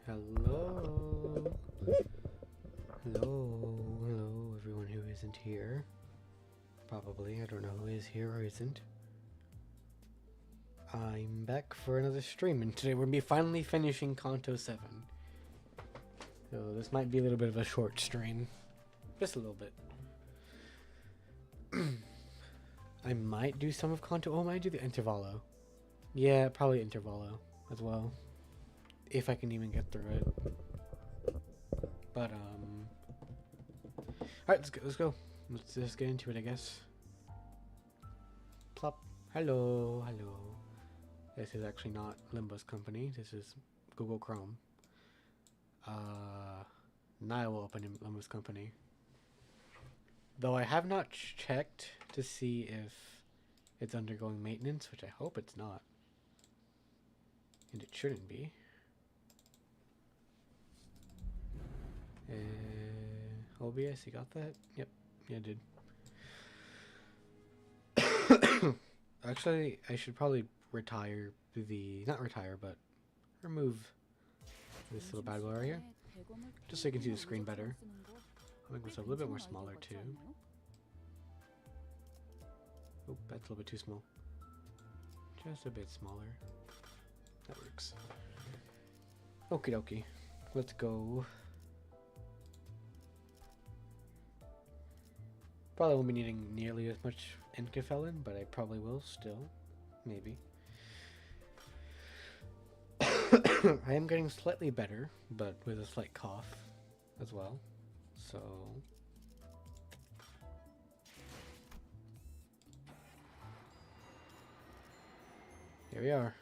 Hello. Hello, everyone who isn't here. Probably, I don't know who is here or isn't. I'm back for another stream, and today we're gonna be finally finishing Kanto 7. So this might be a little bit of a short stream. Just a little bit. I might do some of Kanto. Oh, I might do the Intervallo. Yeah, probably Intervallo as well. If I can even get through it. But, alright, let's go. Let's just get into it, I guess. Plop. Hello. This is actually not Limbo's company. This is Google Chrome. Now I will open Limbo's company. Though I have not checked to see if it's undergoing maintenance, which I hope it's not. And it shouldn't be. OBS, you got that? Yep, yeah, I did. Actually, I should probably retire not retire, but remove this little bagel area, just so you can see the screen better. I'll make this a little bit more smaller too. Oh, that's a little bit too small. Just a bit smaller. That works. Okie dokie. Let's go. Probably won't be needing nearly as much Enkefelin, but I probably will still. Maybe. I am getting slightly better, but with a slight cough as well. So... here we are.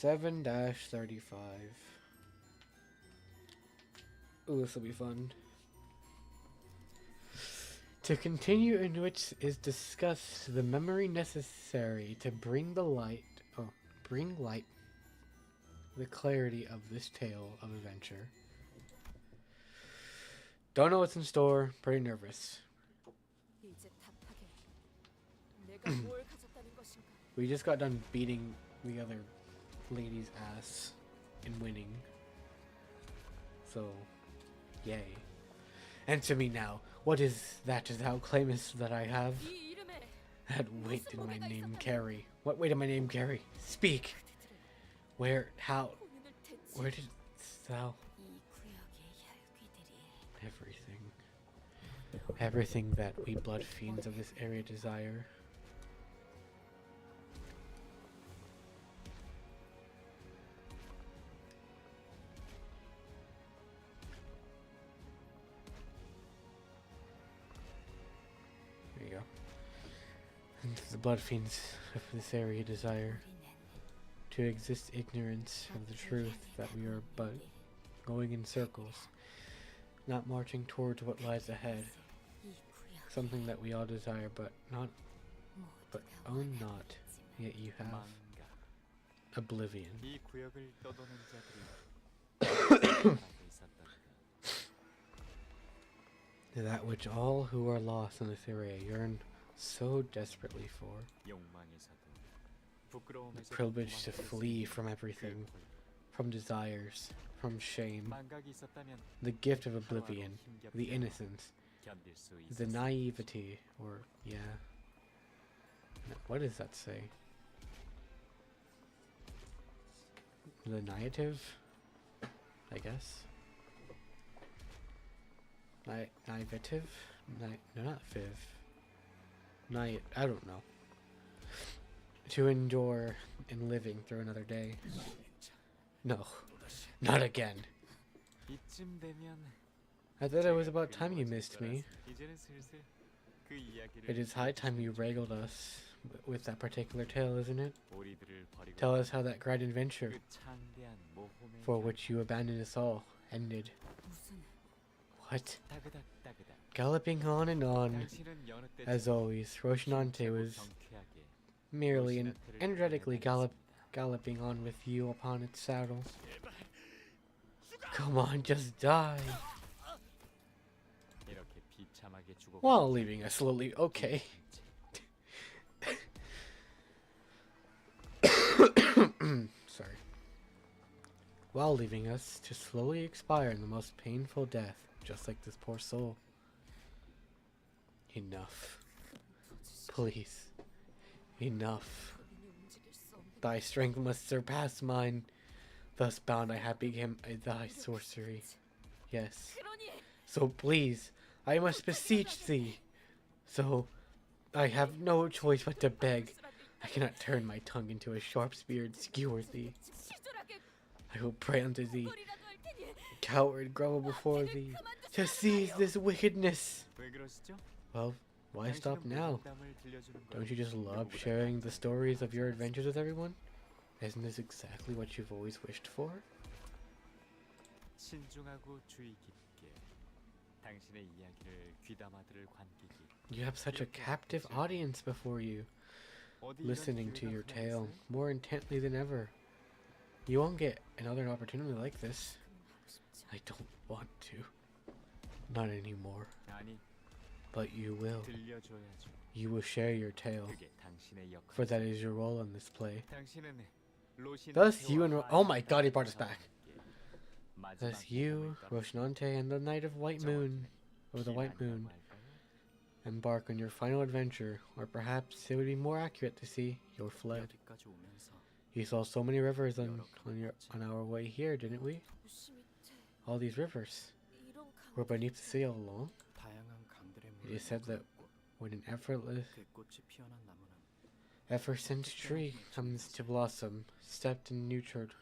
7-35. Ooh, this will be fun. To continue in which is discussed the memory necessary to bring light, the clarity of this tale of adventure. Don't know what's in store, pretty nervous. We just got done beating the other lady's ass and winning. So, yay. Answer me now. What is that thou claimest that I have? That weight in my name carry. What weight in my name carry? Speak! Where, how, where did thou... Everything that we blood fiends of this area desire. There you go. And the blood fiends of this area desire to exist ignorance of the truth that we are but going in circles, not marching towards what lies ahead. Something that we all desire, but own not, yet you have oblivion. That which all who are lost in this area yearn so desperately for. The privilege to flee from everything, from desires, from shame, the gift of oblivion, the innocence, the naivety, or, yeah. What does that say? The naive? I guess. Naivative? No, not fiv. I don't know. To endure in living through another day. No, not again. I thought it was about time you missed me. It is high time you regaled us with that particular tale, isn't it? Tell us how that grand adventure, for which you abandoned us all, ended. What? Galloping on and on. As always, Roshinante was merely and energetically galloping on with you upon its saddle. Come on, just die. While leaving us slowly. Okay. Sorry. while leaving us to slowly expire in the most painful death, just like this poor soul. Enough. Please. Enough. Thy strength must surpass mine. Thus bound I have become thy sorcery. Yes. So please, I must beseech thee. So I have no choice but to beg. I cannot turn my tongue into a sharp spear and skewer thee. I will pray unto thee, coward, grovel before thee, to cease this wickedness. Well, why stop now? Don't you just love sharing the stories of your adventures with everyone? Isn't this exactly what you've always wished for? You have such a captive audience before you, listening to your tale more intently than ever. You won't get another opportunity like this. I don't want to. Not anymore. But you will. You will share your tale, for that is your role in this play. Thus you and oh my god, he brought us back. Thus you, Roshnante, and the Night of White Moon, or the White Moon, embark on your final adventure, or perhaps it would be more accurate to see you're fled. You saw so many rivers on our way here, didn't we? All these rivers were beneath the sea all along. It is said that when an effervescent tree comes to blossom, stepped and nurtured,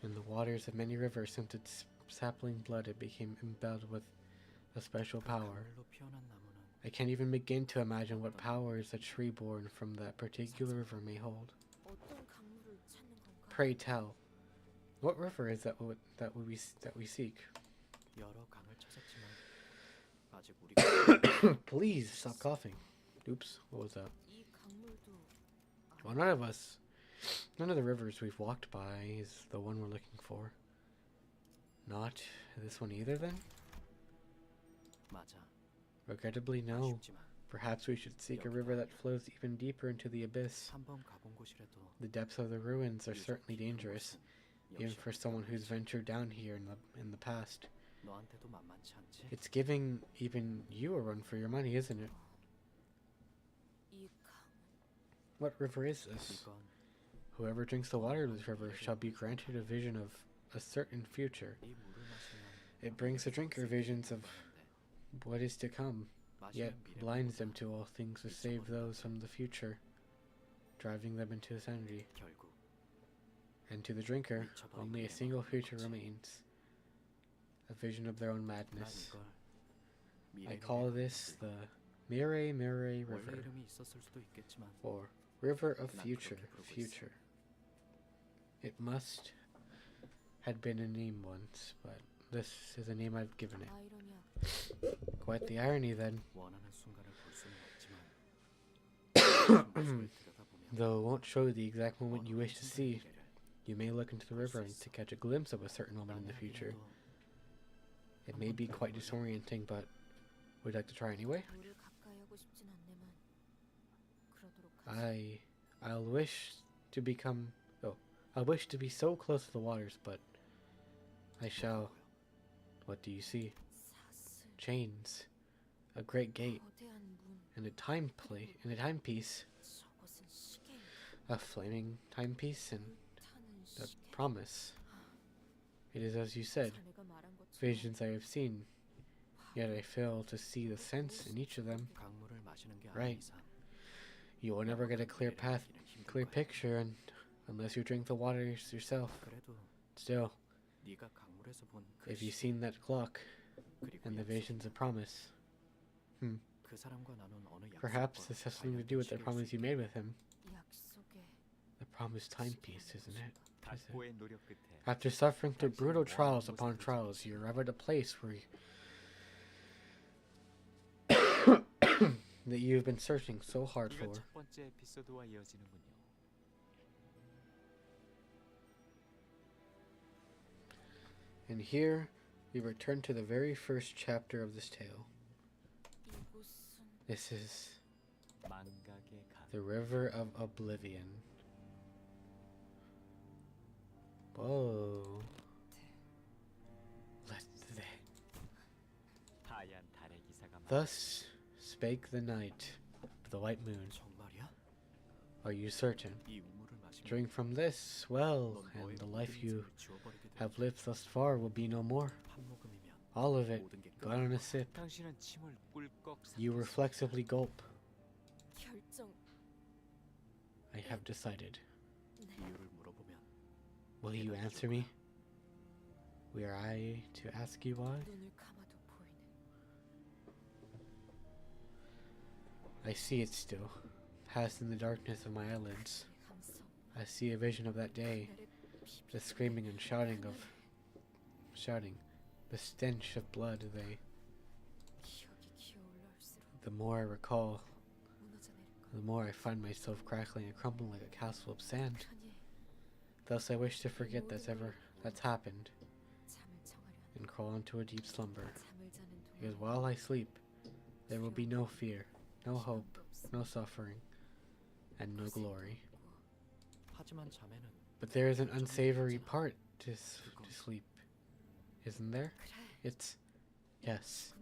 in the waters of many rivers sent its sapling blood, it became imbued with a special power. I can't even begin to imagine what powers a tree born from that particular river may hold. Pray tell, what river is that we seek? Please stop coughing. Oops, what was that? Well, none of the rivers we've walked by is the one we're looking for. Not this one either, then? Regrettably, no. Perhaps we should seek a river that flows even deeper into the abyss. The depths of the ruins are certainly dangerous, even for someone who's ventured down here in the past. It's giving even you a run for your money, isn't it? What river is this? Whoever drinks the water of this river shall be granted a vision of a certain future. It brings the drinker visions of what is to come, yet blinds them to all things to save those from the future, driving them into insanity. And to the drinker, only a single future remains, a vision of their own madness. I call this the Mire River, or River of Future. It must had been a name once, but this is the name I've given it. Quite the irony, then. Though it won't show the exact moment you wish to see, you may look into the river to catch a glimpse of a certain moment in the future. It may be quite disorienting, but would you like to try anyway? I'll wish to be so close to the waters, but I shall. What do you see? Chains, a great gate, and a timepiece, a flaming timepiece, and a promise. It is as you said, visions I have seen, yet I fail to see the sense in each of them. Right. You will never get a clear picture, unless you drink the waters yourself. Still, if you've seen that clock, and the visions of promise, perhaps this has something to do with the promise you made with him. The promised timepiece, isn't it? Is it? After suffering through brutal trials upon trials, you arrive at a place where that you've been searching so hard for. And here, we return to the very first chapter of this tale. This is the River of Oblivion. Whoa. Thus spake the night of the white moon. Are you certain? Drink from this well, and the life you have lived thus far will be no more. All of it, gone in a sip. You reflexively gulp. I have decided. Will you answer me? Were I to ask you why? I see it still, past in the darkness of my eyelids. I see a vision of that day, the screaming and shouting, the stench of blood. The more I recall, the more I find myself crackling and crumbling like a castle of sand. Thus I wish to forget that's happened, and crawl into a deep slumber, because while I sleep, there will be no fear, no hope, no suffering, and no glory. But there is an unsavory part to sleep, isn't there? Yes.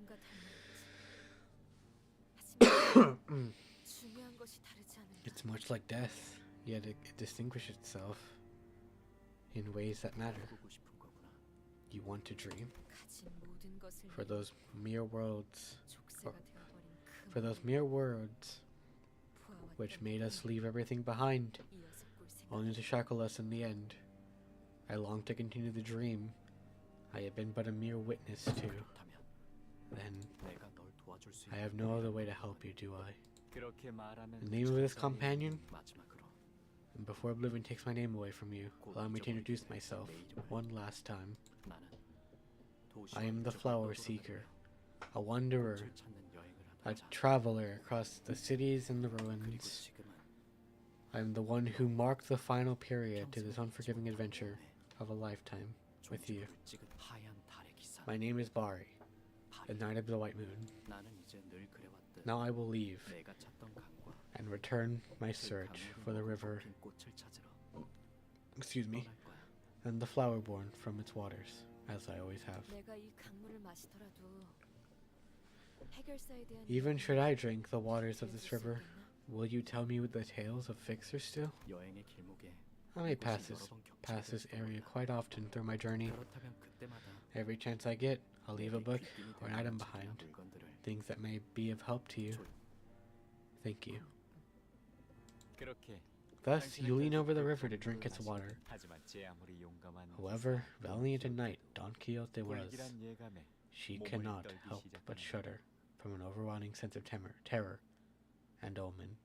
It's much like death, yet it distinguishes itself in ways that matter. You want to dream? For those mere words which made us leave everything behind, only to shackle us in the end. I long to continue the dream I have been but a mere witness to. Then, I have no other way to help you, do I? The name of this companion? And before oblivion takes my name away from you, allow me to introduce myself one last time. I am the Flower Seeker, a wanderer, a traveler across the cities and the ruins. I am the one who marked the final period to this unforgiving adventure of a lifetime with you. My name is Bari, the Knight of the White Moon. Now I will leave and return my search for the river, and the flower born from its waters, as I always have. Even should I drink the waters of this river, will you tell me the tales of fixers still? I may pass this area quite often through my journey. Every chance I get, I'll leave a book or an item behind, things that may be of help to you. Thank you. Thus, you lean over the river to drink its water. However valiant a knight Don Quixote was, she cannot help but shudder from an overwhelming sense of terror and omen.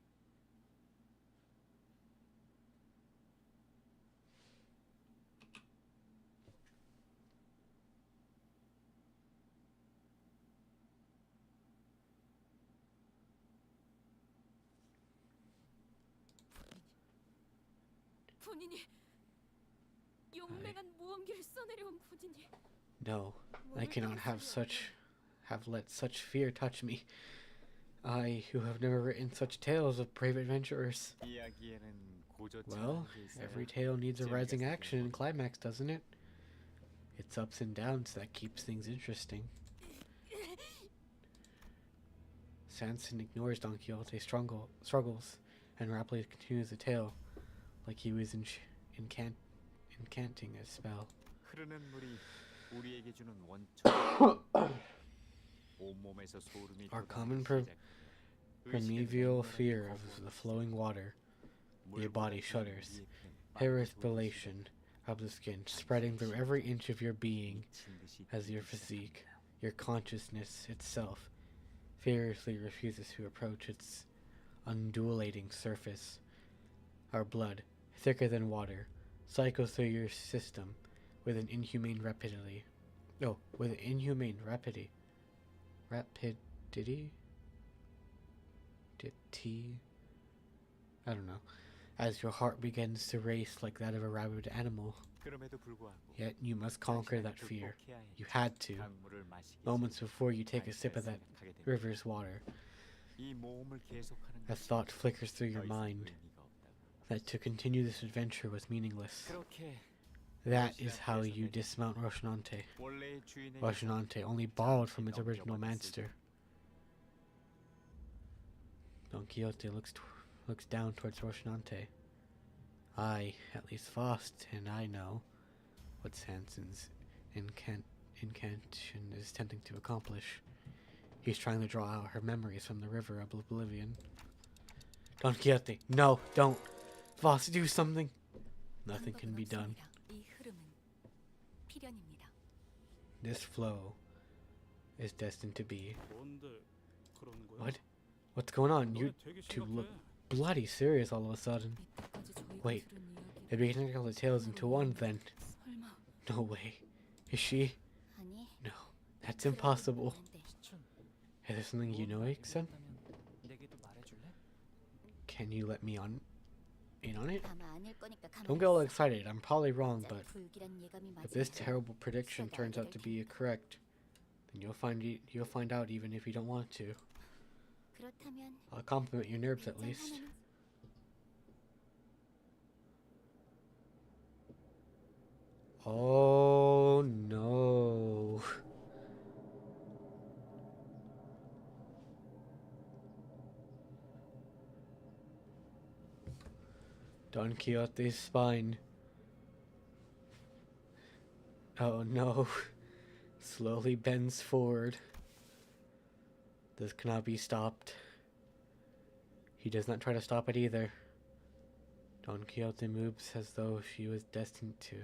No, I cannot have let such fear touch me. I, who have never written such tales of brave adventurers. Well, every tale needs a rising action and climax, doesn't it? It's ups and downs that keeps things interesting. Sanson ignores Don Quixote's struggles and rapidly continues the tale, like he was incanting a spell. Our common primeval fear of the flowing water. Your body shudders. Perspiration of the skin spreading through every inch of your being as your physique, your consciousness itself, furiously refuses to approach its undulating surface. Our blood, thicker than water, cycles through your system with an inhumane rapidity. I don't know. As your heart begins to race like that of a rabid animal. Yet you must conquer that fear. You had to. Moments before you take a sip of that river's water. A thought flickers through your mind that to continue this adventure was meaningless. That is how you dismount Rocinante. Rocinante, only borrowed from its original master. Don Quixote looks down towards Rocinante. I, at least Faust, and I know what Sanson's incantation is attempting to accomplish. He's trying to draw out her memories from the river of oblivion. Don Quixote, no, don't! Faust, do something! Nothing can be done. This flow is destined to be... What? What's going on? You two look bloody serious all of a sudden. Wait, they're beginning to connect all the tales into one then. No way. Is she? No, that's impossible. Is there something you know, Ixen? Can you let me in on it? Don't get all excited, I'm probably wrong, but if this terrible prediction turns out to be correct, then you'll find out even if you don't want to. I'll compliment your nerves at least. Oh no. Don Quixote's spine. Oh no. Slowly bends forward. This cannot be stopped. He does not try to stop it either. Don Quixote moves as though she was destined to.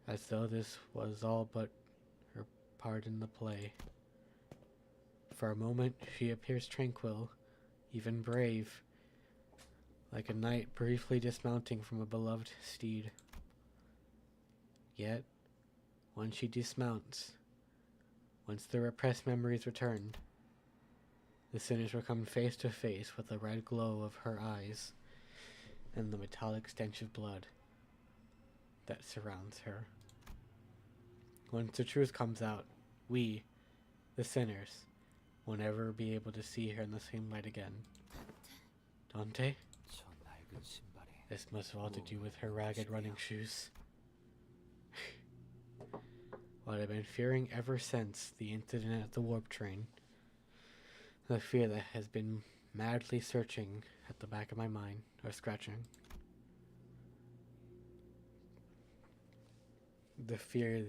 As though this was all but her part in the play. For a moment, she appears tranquil, even brave, like a knight briefly dismounting from a beloved steed. Yet, once she dismounts, once the repressed memories returned, the sinners will come face to face with the red glow of her eyes and the metallic stench of blood that surrounds her. Once the truth comes out, we, the sinners, will never be able to see her in the same light again. Dante? This must have all to do with her ragged running shoes. What I've been fearing ever since the incident at the warp train. The fear that has been madly searching at the back of my mind, or scratching. The fear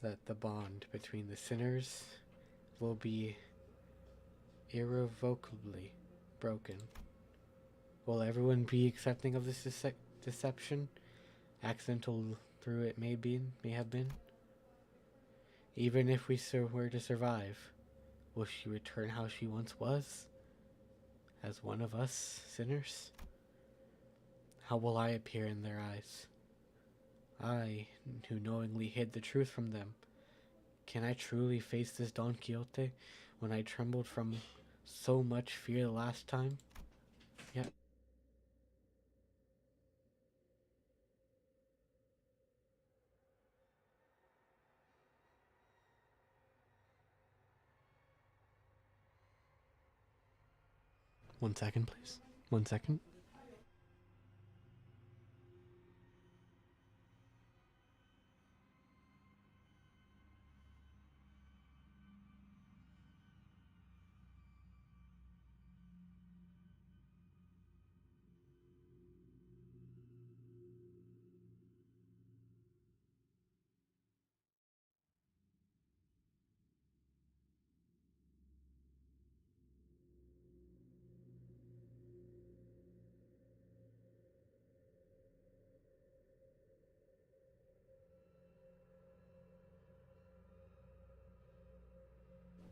that the bond between the sinners will be irrevocably broken. Will everyone be accepting of this deception? Accidental through it may have been? Even if we were to survive, will she return how she once was? As one of us sinners? How will I appear in their eyes? I, who knowingly hid the truth from them. Can I truly face this Don Quixote when I trembled from so much fear the last time? Yeah. One second, please. 1 second.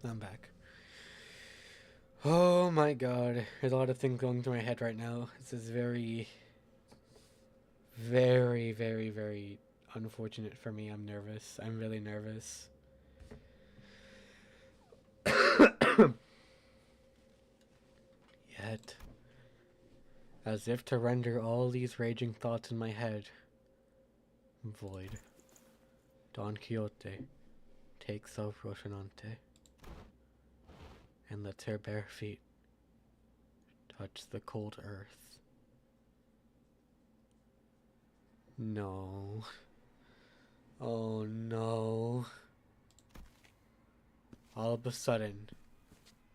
I'm back. Oh my god. There's a lot of things going through my head right now. This is very, very, very, very unfortunate for me. I'm nervous. I'm really nervous. Yet, as if to render all these raging thoughts in my head void, Don Quixote takes off Rocinante and lets her bare feet touch the cold earth. No. Oh no. All of a sudden,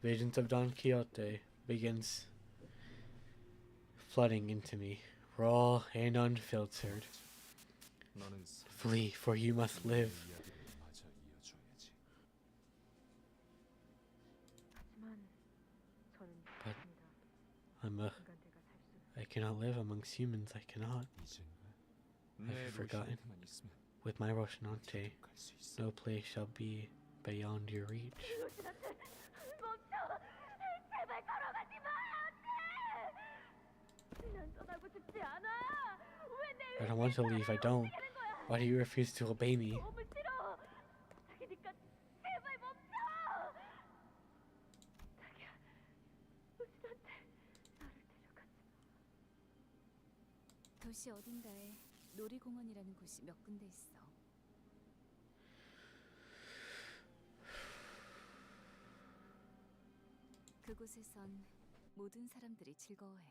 visions of Don Quixote begins flooding into me, raw and unfiltered. Flee, for you must live. But I cannot live amongst humans, I cannot. Have you forgotten? With my Rocinante, no place shall be beyond your reach. I don't want to leave, I don't. Why do you refuse to obey me? 도시 어딘가에 놀이공원이라는 곳이 몇 군데 있어. 그곳에선 모든 사람들이 즐거워해.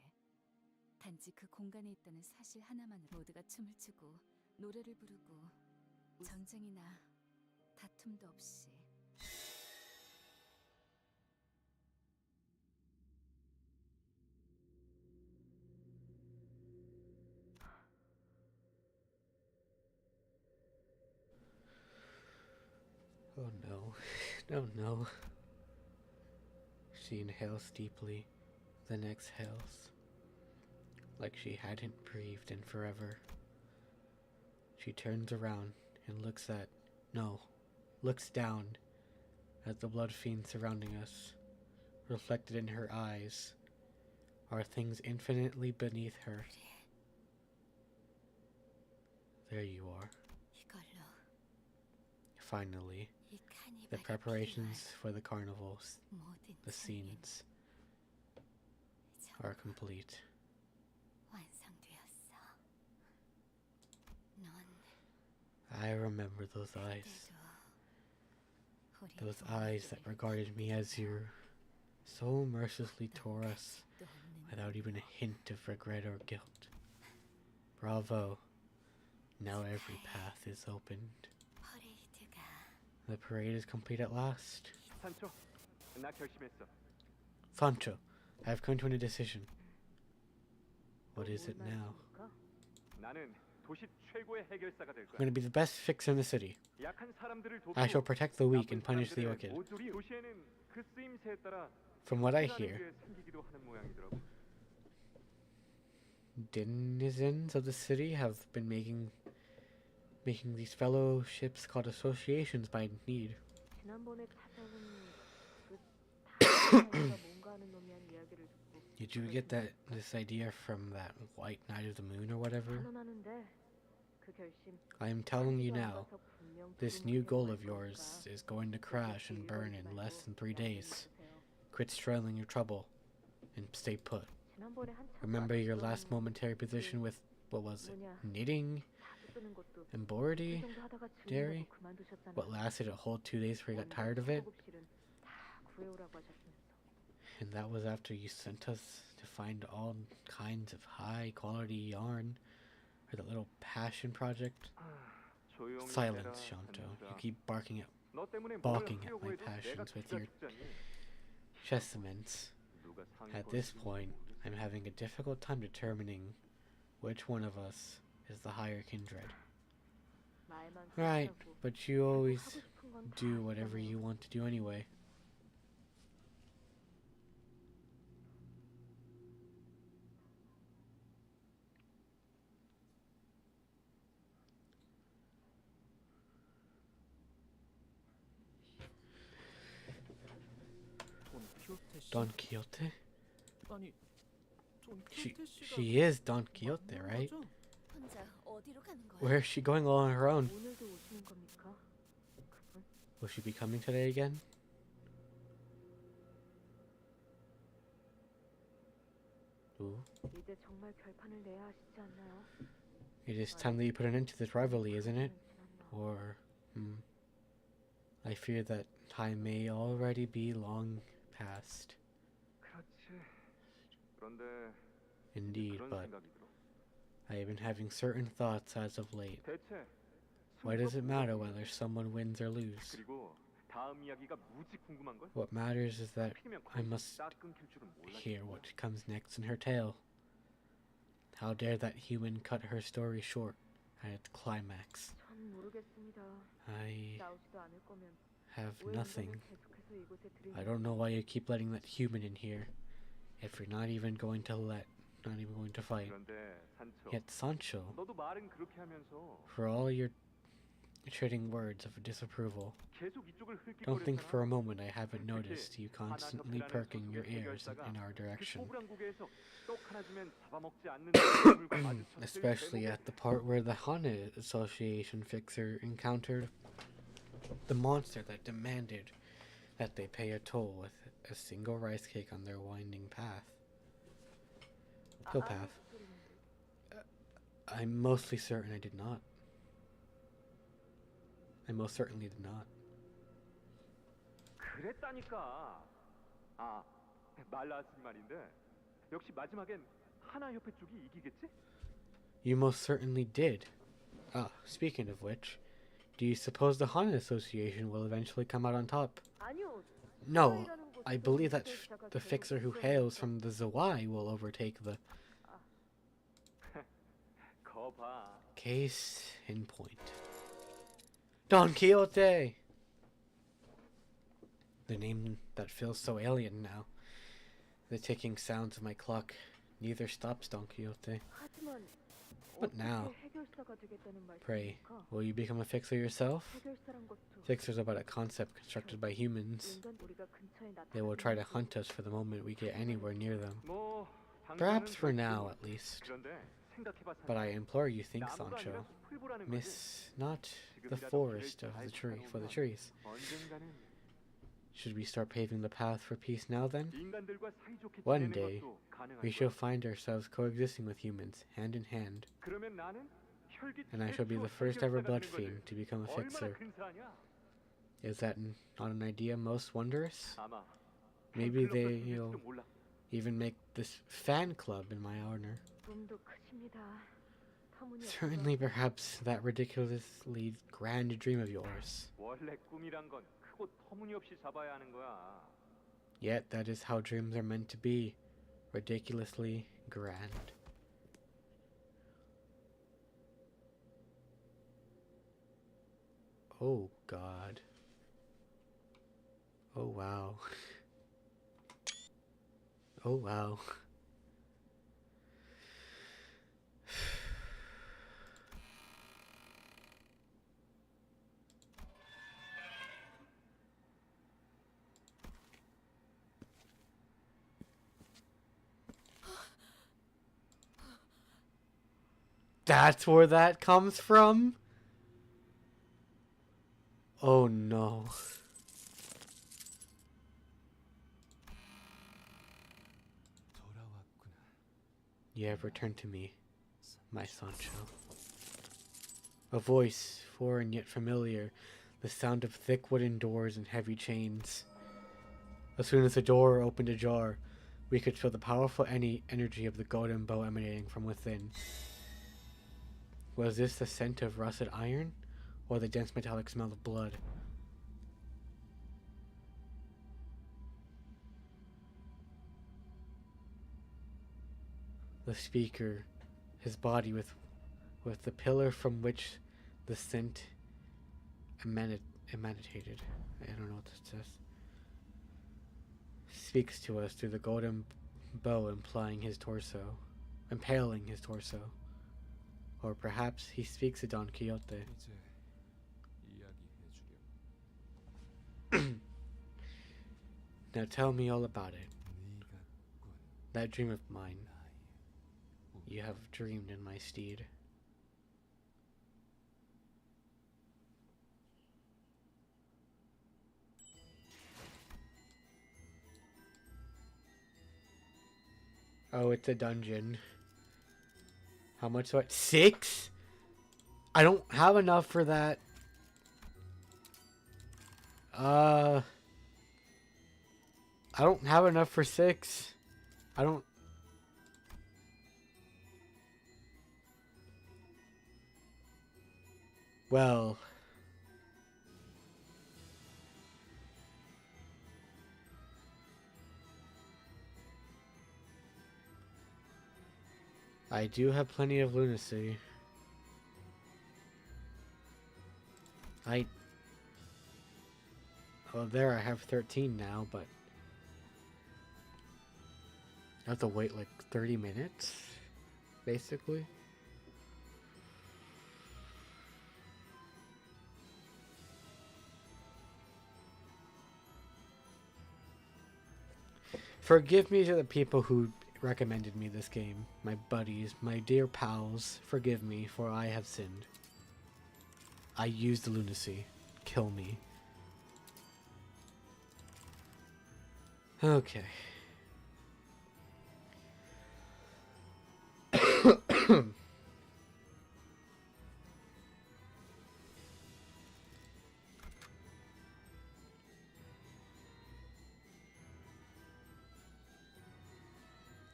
단지 그 공간에 있다는 사실 하나만으로 모두가 춤을 추고 노래를 부르고 전쟁이나 다툼도 없이. Oh no. Oh no. She inhales deeply, then exhales, like she hadn't breathed in forever. She turns around and looks down at the blood fiends surrounding us. Reflected in her eyes are things infinitely beneath her. There you are. Finally, the preparations for the carnivals, the scenes, are complete. I remember those eyes. Those eyes that regarded me as you so mercilessly tore us without even a hint of regret or guilt. Bravo. Now every path is opened. The parade is complete at last. Sancho, I have come to a decision. What is it now? I'm going to be the best fixer in the city. I shall protect the weak and punish the wicked. From what I hear, denizens of the city have been making these fellowships called associations by need. Did you get this idea from that white knight of the moon or whatever? I am telling you now, this new goal of yours is going to crash and burn in less than 3 days. Quit strailing your trouble and stay put. Remember your last momentary position with, what was it, knitting? Embroidery? Dairy? What lasted a whole 2 days before you got tired of it? And that was after you sent us to find all kinds of high quality yarn for that little passion project. Silence, Shanto. You keep balking at my passions with your chestaments. At this point, I'm having a difficult time determining which one of us is the higher kindred. Right, but you always do whatever you want to do anyway. Don Quixote? She is Don Quixote, right? Where is she going all on her own? Will she be coming today again? Ooh. It is time that you put an end to this rivalry, isn't it? Or, I fear that time may already be long past. Indeed, but I have been having certain thoughts as of late. 대체 Why does it matter whether someone wins or loses? 그리고 다음 이야기가 무지 궁금한 걸. What matters is that 하필이면 I 거기서 must 딱 끊길 줄은 hear 몰랐겠어. what comes next in her tale. How dare that human cut her story short at its climax? 전 모르겠습니다. I 나오지도 않을 거면 have 왜 nothing. 인간을 계속해서 이곳에 I 들이는 don't know why you keep letting that human in here. If you're not even going to fight. 그런데 산초, Yet Sancho, 너도 말은 그렇게 하면서 for all your treating words of disapproval, 계속 이쪽을 don't think for a 흘끼거렸잖아. moment I haven't noticed you constantly perking your ears in our 그 direction. 꼬부랑국에서 떡 하나 주면 잡아먹지 않는 사람들과 마주쳤을 Especially 때 at the part where the Hana Association fixer encountered the monster that demanded that they pay a toll with a single rice cake on their winding path. Towpath. I'm mostly certain I did not. I most certainly did not. 그랬다니까. 아, 말 나왔으니 말인데 역시 마지막엔 하나 협회 쪽이 이기겠지? You most certainly did. Ah, speaking of which, do you suppose the Hana Association will eventually come out on top? 아니요. No, I believe that the fixer who hails from the Zawai will overtake the 거봐. case in point. Don Quixote! The name that feels so alien now. The ticking sounds of my clock neither stops Don Quixote. 하지만 But now, 어떻게 해결사가 되겠다는 pray, 말씀입니까? will you become a fixer yourself? 해결사란 것도 Fixer's about a concept constructed by humans. 인간 우리가 근처에 They will try to 나타나면 hunt us for the moment we get anywhere near them. 뭐 Perhaps for 당장은 now, 그렇고. at least. 그런데 생각해봐. But I implore you, think, 나무가 Sancho. 아니라 숲을 보라는 거지. Miss not the 지금이라도 forest 길을 of 잘 the tree for the 찾아오면 trees. 언젠가는 Should we start paving the path for peace now then? 인간들과 사이좋게 One 지내는 day, 것도 가능할 we 거야. shall find ourselves coexisting with humans, hand in hand, 그러면 나는 혈기 and I shall be 최초 the first ever 해결사가 blood 되는 거지. fiend to become a 얼마나 fixer. 근사하냐? Is that not an idea most wondrous? 아마 Maybe 팬클럽도 they'll 생길지도 몰라. even make this fan club in my honor. 꿈도 크십니다. 터무니없어. Certainly, perhaps that ridiculously grand dream of yours. 원래 꿈이란 건 크고 터무니없이 잡아야 하는 거야. Yet that is how dreams are meant to be, ridiculously grand. Oh God. Oh wow. Oh wow. That's where that comes from? Oh no. You have returned to me, my Sancho. A voice, foreign yet familiar, the sound of thick wooden doors and heavy chains. As soon as the door opened ajar, we could feel the powerful energy of the golden bow emanating from within. Was this the scent of rusted iron, or the dense metallic smell of blood? The speaker, his body with the pillar from which the scent emanated. I don't know what this says. Speaks to us through the golden bow impaling his torso. Or perhaps he speaks to Don Quixote. Now tell me all about it. That dream of mine. You have dreamed in my steed. Oh, it's a dungeon. How much do I... 6? I don't have enough for that. I don't have enough for 6. I don't... Well, I do have plenty of lunacy. Oh, there I have 13 now, but I have to wait like 30 minutes, basically. Forgive me to the people who recommended me this game. My buddies, my dear pals, forgive me, for I have sinned. I used lunacy. Kill me. Okay.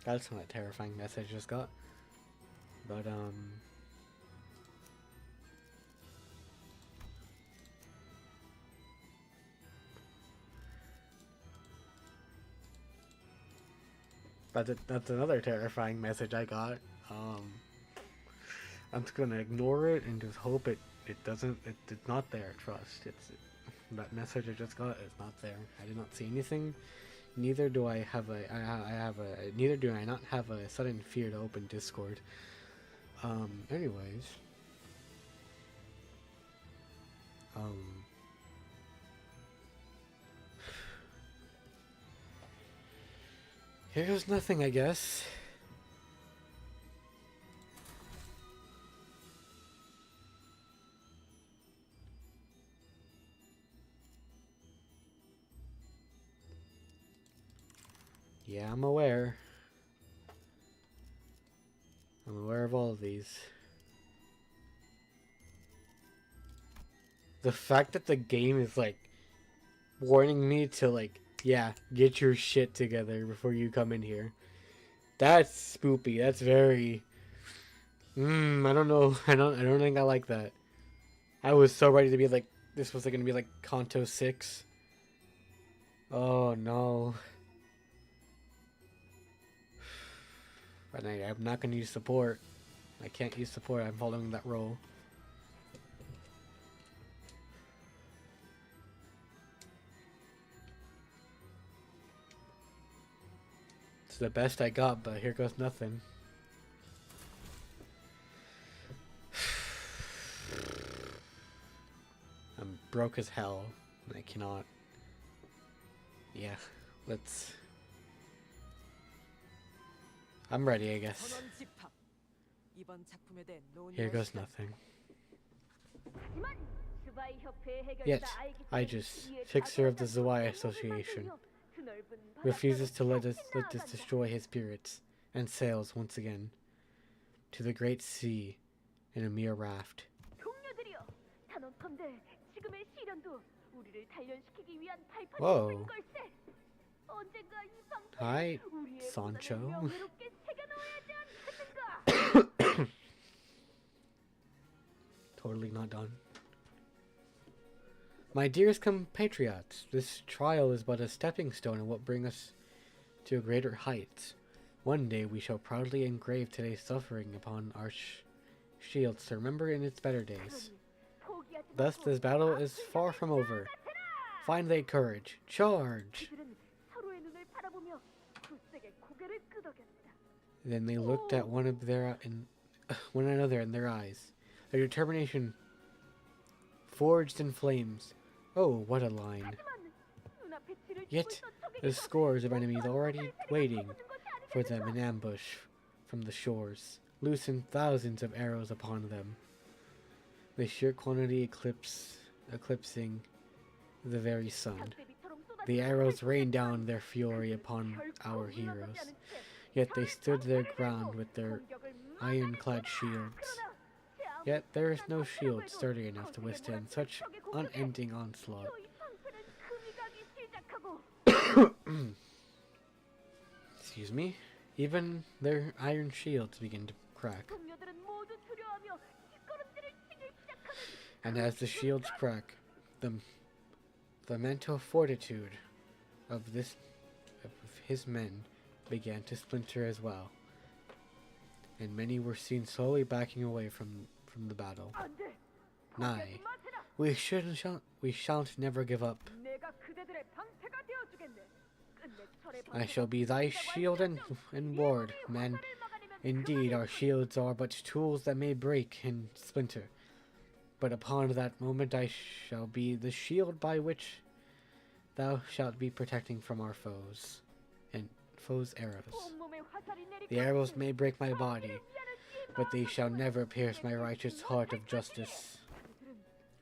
That's not a terrifying message I just got. But, that's another terrifying message I got. I'm just gonna ignore it and just hope it's not there. Trust. That message I just got is not there. I did not see anything. Neither do I have neither do I not have a sudden fear to open Discord. Anyways. Here goes nothing, I guess. Yeah, I'm aware. I'm aware of all of these. The fact that the game is like warning me to like, yeah, get your shit together before you come in here. That's spoopy. That's very I don't know. I don't think I like that. I was so ready to be like, this was like gonna be like Kanto 6. Oh no. And I'm not gonna use support. I can't use support. I'm following that role. It's the best I got, but here goes nothing. I'm broke as hell. I cannot. Yeah, let's. I'm ready, I guess. Here goes nothing. Yet, Aegis, fixer of the Zwei Association, refuses to let us destroy his spirits, and sails once again to the great sea in a mere raft. Whoa. Hi, Sancho. Totally not done. My dearest compatriots, this trial is but a stepping stone and will bring us to greater heights. One day we shall proudly engrave today's suffering upon our shields to remember in its better days. Thus this battle is far from over. Find thy courage. Charge! Then they looked at one another in their eyes. Their determination forged in flames. Oh, what a line. Yet, there's scores of enemies already waiting for them in ambush from the shores, loosened thousands of arrows upon them. The sheer quantity eclipsing the very sun. The arrows rained down their fury upon our heroes, yet they stood their ground with their ironclad shields. Yet there is no shield sturdy enough to withstand such unending onslaught. Excuse me? Even their iron shields begin to crack. And as the shields crack, the mental fortitude of his men began to splinter as well, and many were seen slowly backing away from the battle. 안 돼. Nay, 포기하지 마세라. we shan't never give up. 내가 그대들의 방패가 되어주겠네. 끝내 철의 I 방패가 shall be thy 붙는다고 shield 할지언정 and ward, 이 man. 화살을 막아내면 Indeed, our 그만이지. shields are but tools that may break and splinter. But upon that moment I shall be the shield by which thou shalt be protecting from our foes, and foes' arrows. 온몸에 화살이 The arrows 내리쬐는지 may break my body, 미안한 이 but they 마음을 shall 품은 never pierce my 내게 righteous 그것을 heart of 못할 justice. 그들은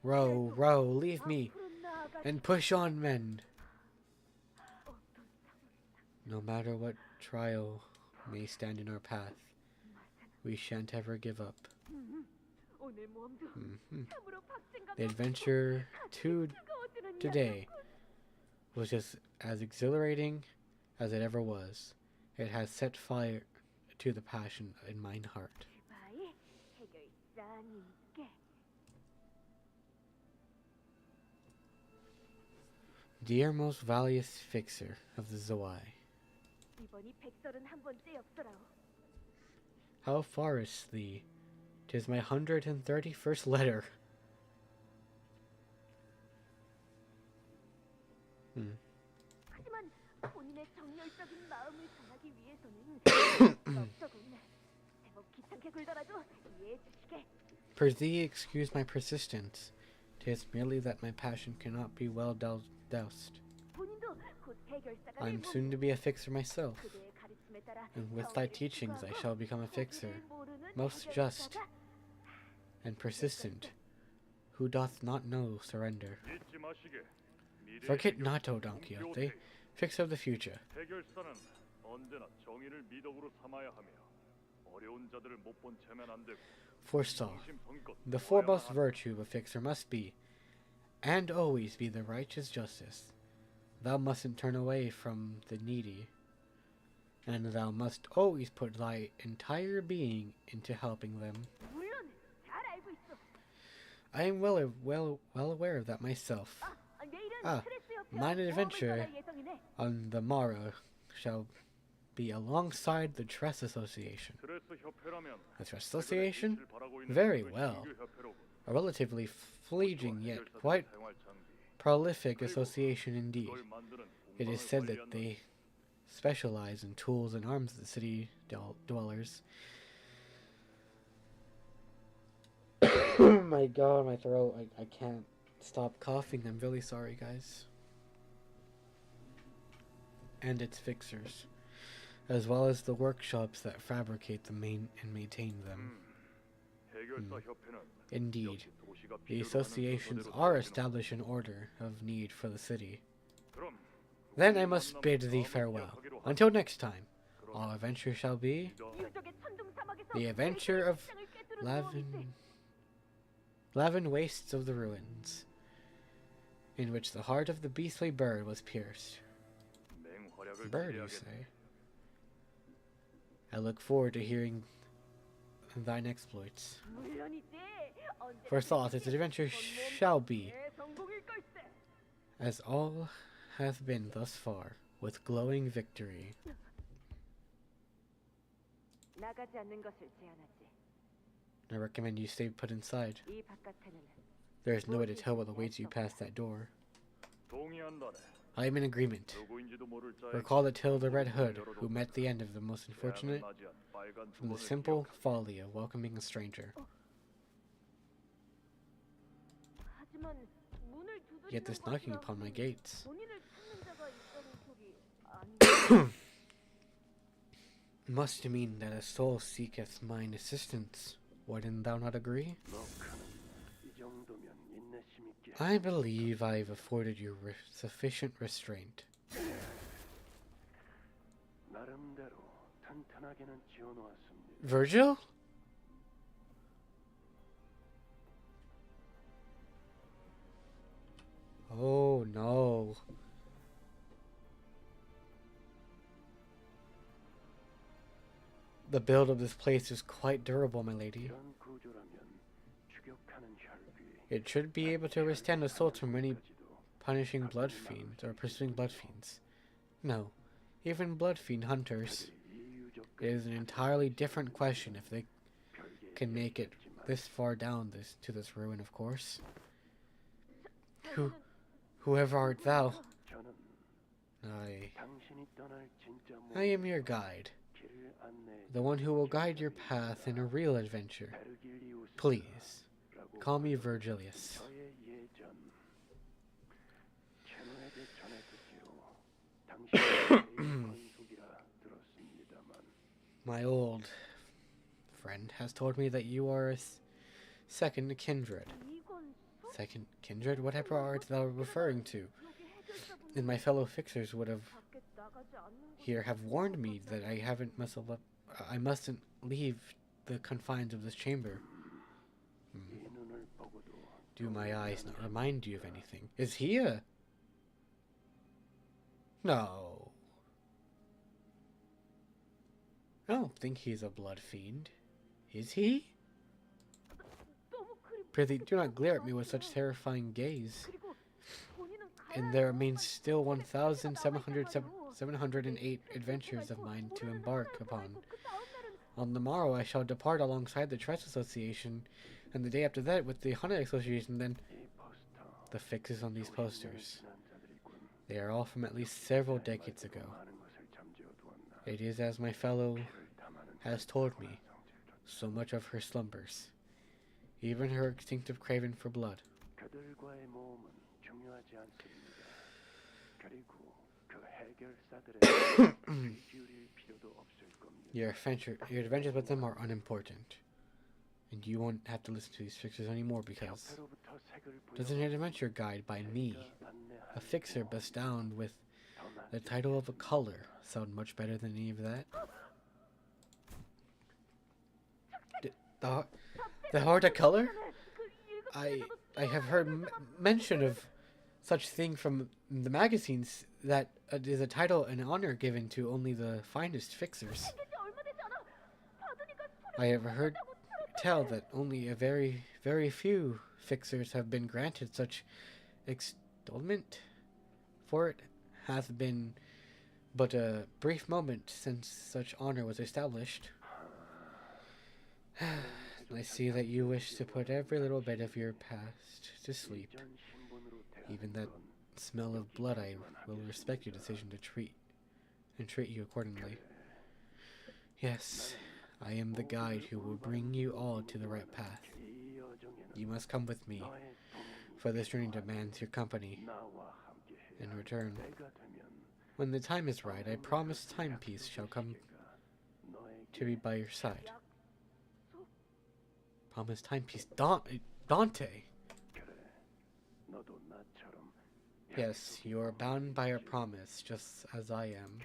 Row, row, leave me, 앞으로 나아가지. and push on, men. 어떤 No matter what trial may stand in our path, we shan't ever give up. 오늘 몸도 참으로 박진감 The adventure 뜨거워지는 today was just as exhilarating as it ever was. It has set fire to the passion in mine heart. 바의 해결사님께 Dear most valiant fixer of the Zoai, 이번이 131번째 엽서라오. how farest thee? 'Tis my 131st letter. 하지만 본인의 정열적인 마음을 전하기 위해서는 엽서군. 제법 귀찮게 굴더라도 이해해 주시게. Prithee excuse my persistence. 'Tis merely that my passion cannot be well doused. 본인도 곧 해결사가 I am 될 soon to be a fixer myself, 그대의 가르침에 따라 and with thy 정의를 teachings I 추구하고 shall become a fixer, 포기를 모르는 most 해결사가 just and persistent, who doth not know surrender. 잊지 마시게. 미래의 Forget 해결- not, O Don Quixote, fixer of the future. 해결사는 언제나 정의를 미덕으로 삼아야 하며 어려운 자들을 못 본 채면 안 되고 Foresaw, 정신성껏 the 도와야만 foremost 한다. virtue of a fixer must be, and always be, the righteous justice. Thou mustn't turn away from the needy, and thou must always put thy entire being into helping them. 물론 잘 알고 있어. I am well aware of that myself. 내일은 Ah, 스트레스 협회와 mine 모험을 adventure 떠날 예정이네. On the morrow shall be alongside the Trust Association. 스트레스 협회라면 The Trust Association? 빛을 발하고 있는 Very 그 well. 신규 협회로군. A relatively fleeting yet 해결사들의 quite 생활 장비, prolific association indeed. 그걸 만드는 It is 공방을 said that 관리한다. they specialize in tools and arms of the city dwellers. Oh my god, my throat. I can't stop coughing. I'm really sorry, guys. And its fixers, as well as the workshops that fabricate and maintain them. 해결사 협회는 Indeed, 역시 도시가 the 필요로 하는 associations 순서대로 are 살아가는 established in order of need for the city. 그럼 Then 우리 I must 만남 bid thee 다음에 farewell. 기약하기로 하자. Until next time, 그럼 our adventure shall be 네가 유적의 천둥 사막에서 the adventure of 세상을 꿰뚫은 모험이지. Lavin wastes of the ruins, in which the heart of the beastly bird was pierced. 맹활약을 Bird, you 기대하겠네. say? I look forward to hearing thine exploits. 물론이지. 언제나 For thought its adventure shall be, 대성공일 걸세. as all hath been thus far, with glowing victory. 나가지 않는 것을 제안하지. I recommend you stay put inside. 이 바깥에는 There is no way to tell what awaits you past that door. 동의한다네. I am in agreement. 누구인지도 모를 자에게 Recall the tale of the Red Hood, who met the end of the most unfortunate 재앙을 맞이한 빨간 from the 두번을 simple 기억하라. folly of welcoming a stranger. 하지만 문을 두드리는 Yet this knocking 것이라 upon my gates. 본인을 찾는 자가 있다는 소리 아니. Must mean that a soul seeketh mine assistance. Wouldn't thou not agree? I believe I've afforded you sufficient restraint. Virgil? Oh no. The build of this place is quite durable, my lady. It should be able to withstand assaults from any punishing blood fiends or pursuing blood fiends. No, even blood fiend hunters. It is an entirely different question if they can make it this far down to this ruin, of course. Whoever art thou? I am your guide, the one who will guide your path in a real adventure. Please, call me Virgilius. My old friend has told me that you are a second kindred. Second kindred? Whatever art thou referring to? And my fellow fixers would have warned me that I mustn't leave the confines of this chamber. Do my eyes not remind you of anything? Is he a... No. I don't think he's a blood fiend. Is he? Prithee, do not glare at me with such terrifying gaze. And there remains still 1,708 adventures of mine to embark upon. On the morrow I shall depart alongside the Trust Association, and the day after that with the Hunter Association, then... The fixes on these posters. They are all from at least several decades ago. It is as my fellow has told me, so much of her slumbers, even her instinctive craving for blood. Your adventures with them are unimportant, and you won't have to listen to these fixers anymore because there's an adventure guide by me, a fixer bestowed with the title of a color. Sound much better than any of that? The horticolor? I have heard mention of such thing from the magazines that it is a title and honor given to only the finest fixers. I have heard tell that only a very, very few fixers have been granted such extolment, for it hath been but a brief moment since such honor was established. I see that you wish to put every little bit of your past to sleep. Even that smell of blood, I will respect your decision to treat you accordingly. Yes, I am the guide who will bring you all to the right path. You must come with me, for this journey demands your company. In return, when the time is right, I promise timepiece shall come to be by your side. Promise timepiece. Dante! Yes, you are bound by a promise, just as I am.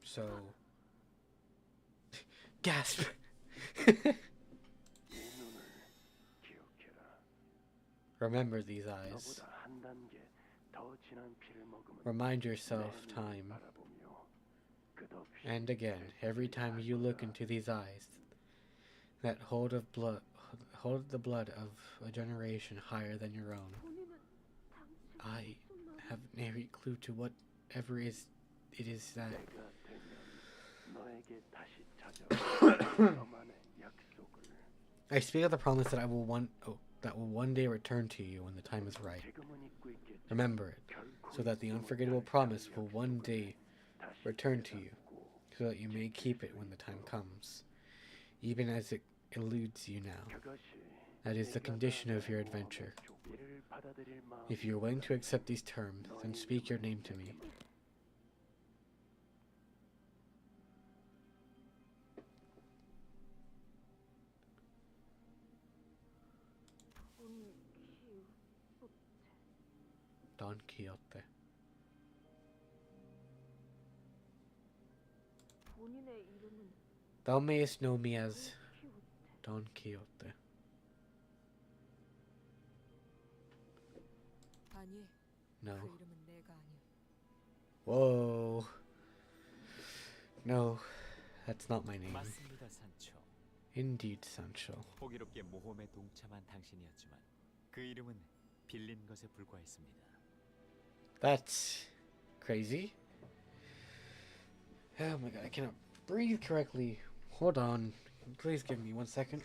So... Gasp! Remember these eyes. Remind yourself time. And again, every time you look into these eyes, that hold the blood of a generation higher than your own. I have nary clue to whatever it is that... I speak of the promise that that will one day return to you when the time is right. Remember it, so that the unforgettable promise will one day return to you, so that you may keep it when the time comes, even as it eludes you now. That is the condition of your adventure. If you are willing to accept these terms, then speak your name to me. Don Quixote. Thou mayest know me as Don Quixote. No. Whoa. No, that's not my name. Indeed, Sancho. 호기롭게 모험에 동참한 당신이었지만 그 이름은 빌린 것에 불과했습니다. That's crazy. Oh my god, I cannot breathe correctly. Hold on. Please give me 1 second.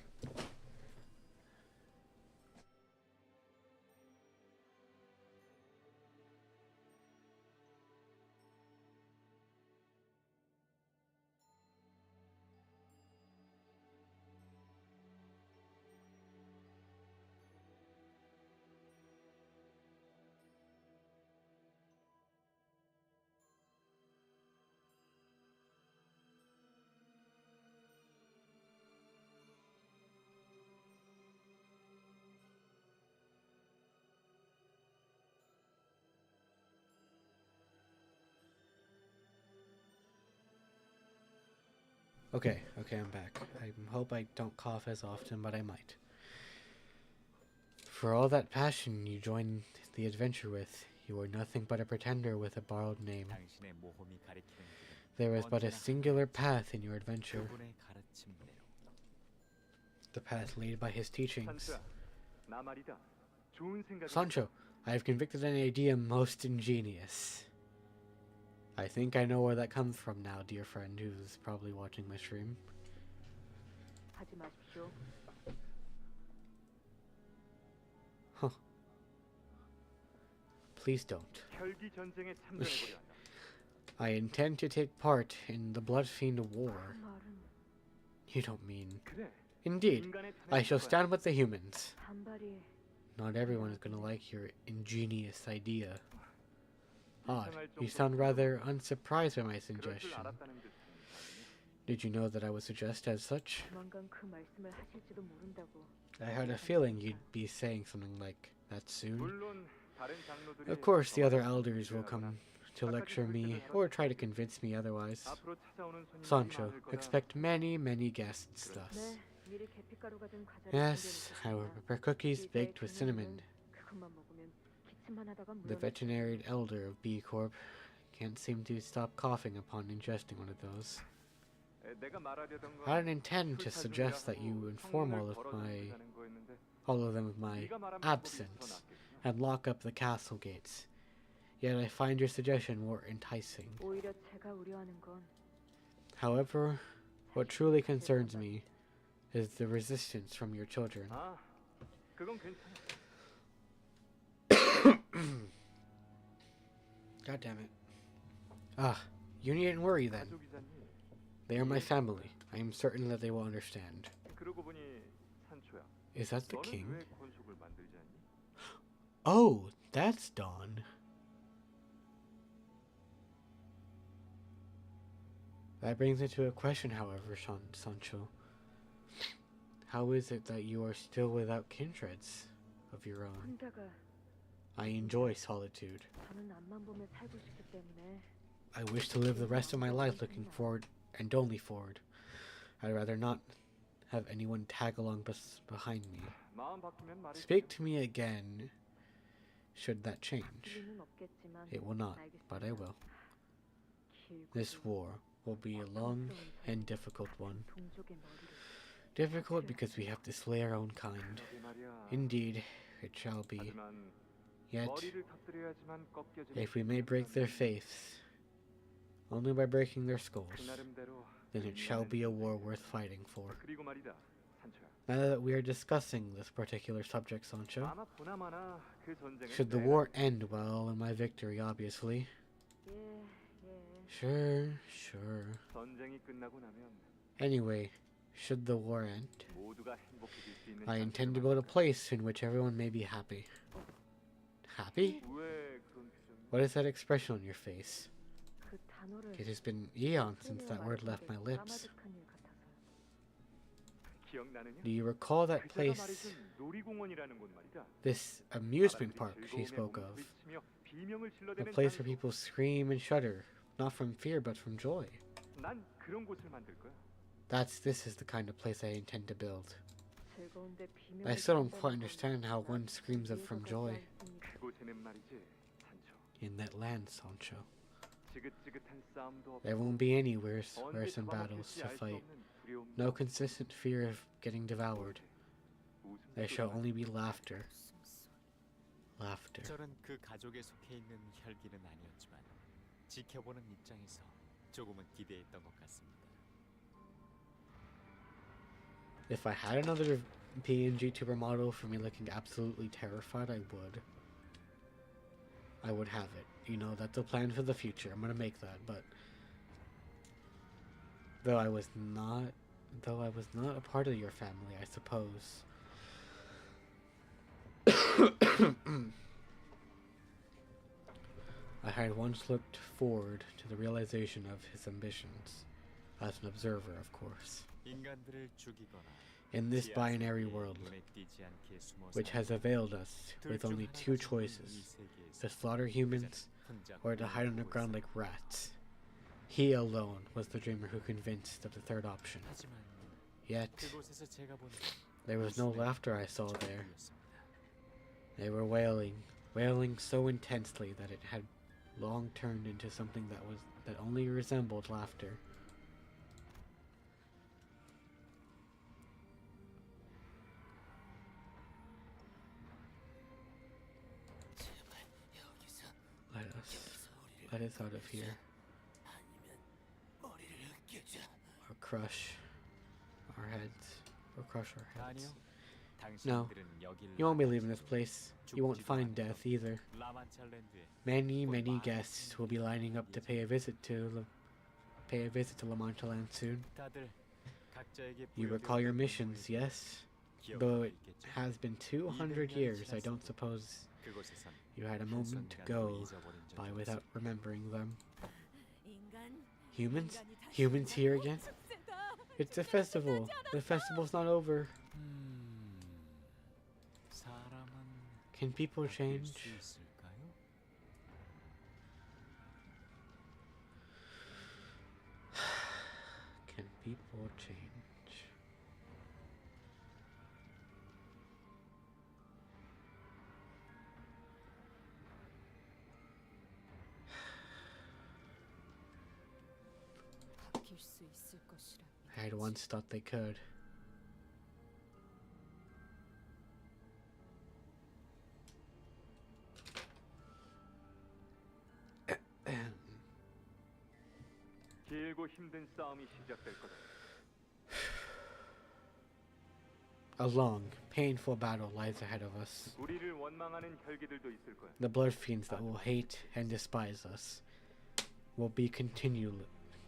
Okay, I'm back. I hope I don't cough as often, but I might. For all that passion you joined the adventure with, you were nothing but a pretender with a borrowed name. 당신의 모험이 가리키는 길은 There was but a singular path in your adventure, 그분의 가르침대로. the path laid by his teachings. 산초야, 나 말이다. 좋은 생각이 Sancho, I have convicted an idea most ingenious. I think I know where that comes from now, dear friend, who's probably watching my stream. 하지 마십시오. Please don't. 혈기 전쟁에 참전해보려 한다. I intend to take part in the Bloodfiend War. 그 말은 You don't mean... 그래. Indeed, 인간의 I shall 편에 stand with the humans. 반발이 Not everyone is going to like your ingenious idea. Odd, 이상할 you 정도로 sound rather unsurprised by my 그럴 줄 suggestion. 알았다는 듯한 말이네. Did you know that I would suggest as such? 조만간 그 말씀을 하실지도 모른다고. I had a feeling you'd be saying something like that soon. 물론 다른 장로들이 Of course, the other 더 elders will come to lecture me or try to convince me otherwise. 앞으로 찾아오는 손님들이 Sancho, 많을 거다. expect many, many guests thus. 네, 미리 계피가루가 든 과자를 Yes, I will 준비해놓겠습니다. prepare cookies 의자에 baked with cinnamon. 드는 그것만 먹으면 기침만 하다가 The 물어날 veterinary elder of B Corp can't seem to stop coughing upon ingesting one of those. 에, 내가 말하려던 건 I didn't intend to 술 suggest that 사주려고 you inform 성문을 걸어두자는 거였는데 all of them of my 네가 말한 방법이 더 absence 낫겠구나. and lock up the castle gates. Yet I find your suggestion more enticing. 오히려 제가 우려하는 건 However, what truly concerns me is the resistance from your children. 아, 그건 괜찮아. God damn it. Ah, you needn't worry then. 가족이잖니. They are my family. I am certain that they will understand. 그러고 보니 산초야. Is that the 너는 king? 왜 건축을 만들지 않니? Oh, that's Dawn. That brings me to a question, however, Sancho. How is it that you are still without kindreds of your own? 혼자가 I enjoy solitude. 저는 앞만 보며 살고 싶기 때문에 I wish to live the rest of my life looking forward and only forward. I'd rather not have anyone tag along behind me. 마음 바뀌면 말이지. Speak to me again, should that change. 바뀔 리는 없겠지만 It will not, but I will. This war will be a long and difficult one. 동족의 머리를 Difficult because we have to slay our own kind. 그러게 말이야. Indeed, it shall be. 하지만 Yet, 머리를 터뜨려야지만 꺾여지는 if we may break their faiths, only by breaking their 그 skulls, 나름대로 then it shall be a war worth fighting for. 그리고 말이다. 산초야. Now that we are discussing this particular subject, Sancho, 아마 보나마나 그 전쟁은 should the 내가 war end well in my victory, obviously. 예, 예. Sure. 전쟁이 끝나고 나면 Anyway, should the war end, 모두가 행복해질 수 있는 I 장소를 intend to build a 만들어. place in which everyone may be happy. Happy? 왜 그런 표정이? What is that expression on your face? 그 단어를 It has been eons since that word left my lips. 까마득한 일 같아서요. 기억나느냐? Do you recall that 그자가 place, 말해준 놀이공원이라는 곳 말이다. this amusement 사람들이 park she 즐거움에 spoke of? 몸부림치며 비명을 A 질러대는 place where 장소. people scream and shudder, not from fear but from joy. 난 그런 곳을 만들 거야. This is the kind of place I intend to build. 즐거운데 비명을 I still don't 지른다는 quite 건 understand how one screams of 이해가 from 가지 joy 않습니다. 그곳에는 말이지, 산초. in that land, Sancho. 지긋지긋한 싸움도 There 없고 won't be any worse 언제 than battles 처먹힐지 to 알 수 fight. 없는 두려움도 No 없고 consistent fear of getting devoured. There shall 웃음소리만 only be laughter. 숨소리. Laughter. 저는 그 가족에 속해 있는 혈기는 아니었지만 지켜보는 입장에서 조금은 기대했던 것 같습니다. If I had another PNG tuber model for me looking absolutely terrified, I would. I would have it. You know, that's a plan for the future. I'm gonna make that, but though I was not a part of your family, I suppose. I had once looked forward to the realization of his ambitions, as an observer, of course. 인간들을 죽이거나 In this 지하수에 binary world, 눈에 띄지 않게 숨어 which has 살거나 availed us with only two choices, to slaughter humans or to hide underground like rats. He alone was the dreamer who convinced of the third option. 하지만 Yet, 그곳에서 제가 본 there was no laughter I saw there. 전부였습니다. They were wailing so intensely that it had long turned into something that only resembled laughter. Let us out of here. Or crush our heads. Or crush our heads. 아니요. No, 당신들은 여길 you won't be leaving this place. You won't find death either. 라만찰랜드에 Many guests will be lining up to pay a visit to La Mancha Land soon. 다들 각자에게 You recall your missions, yes? Though it has been 200 years, I don't suppose 그곳에선 you had a moment to go by without remembering them. Humans? Humans here again? It's a festival. The festival's not over. 사람은 Can people 바뀔 change? 수 있을까요? Can people change? 바뀔 수 있을 것이라. I had once thought they could. 길고 힘든 싸움이 시작될 거다. A long, painful battle lies ahead of us. 우리를 원망하는 혈기들도 있을 거야. The blood fiends that will hate and despise us will be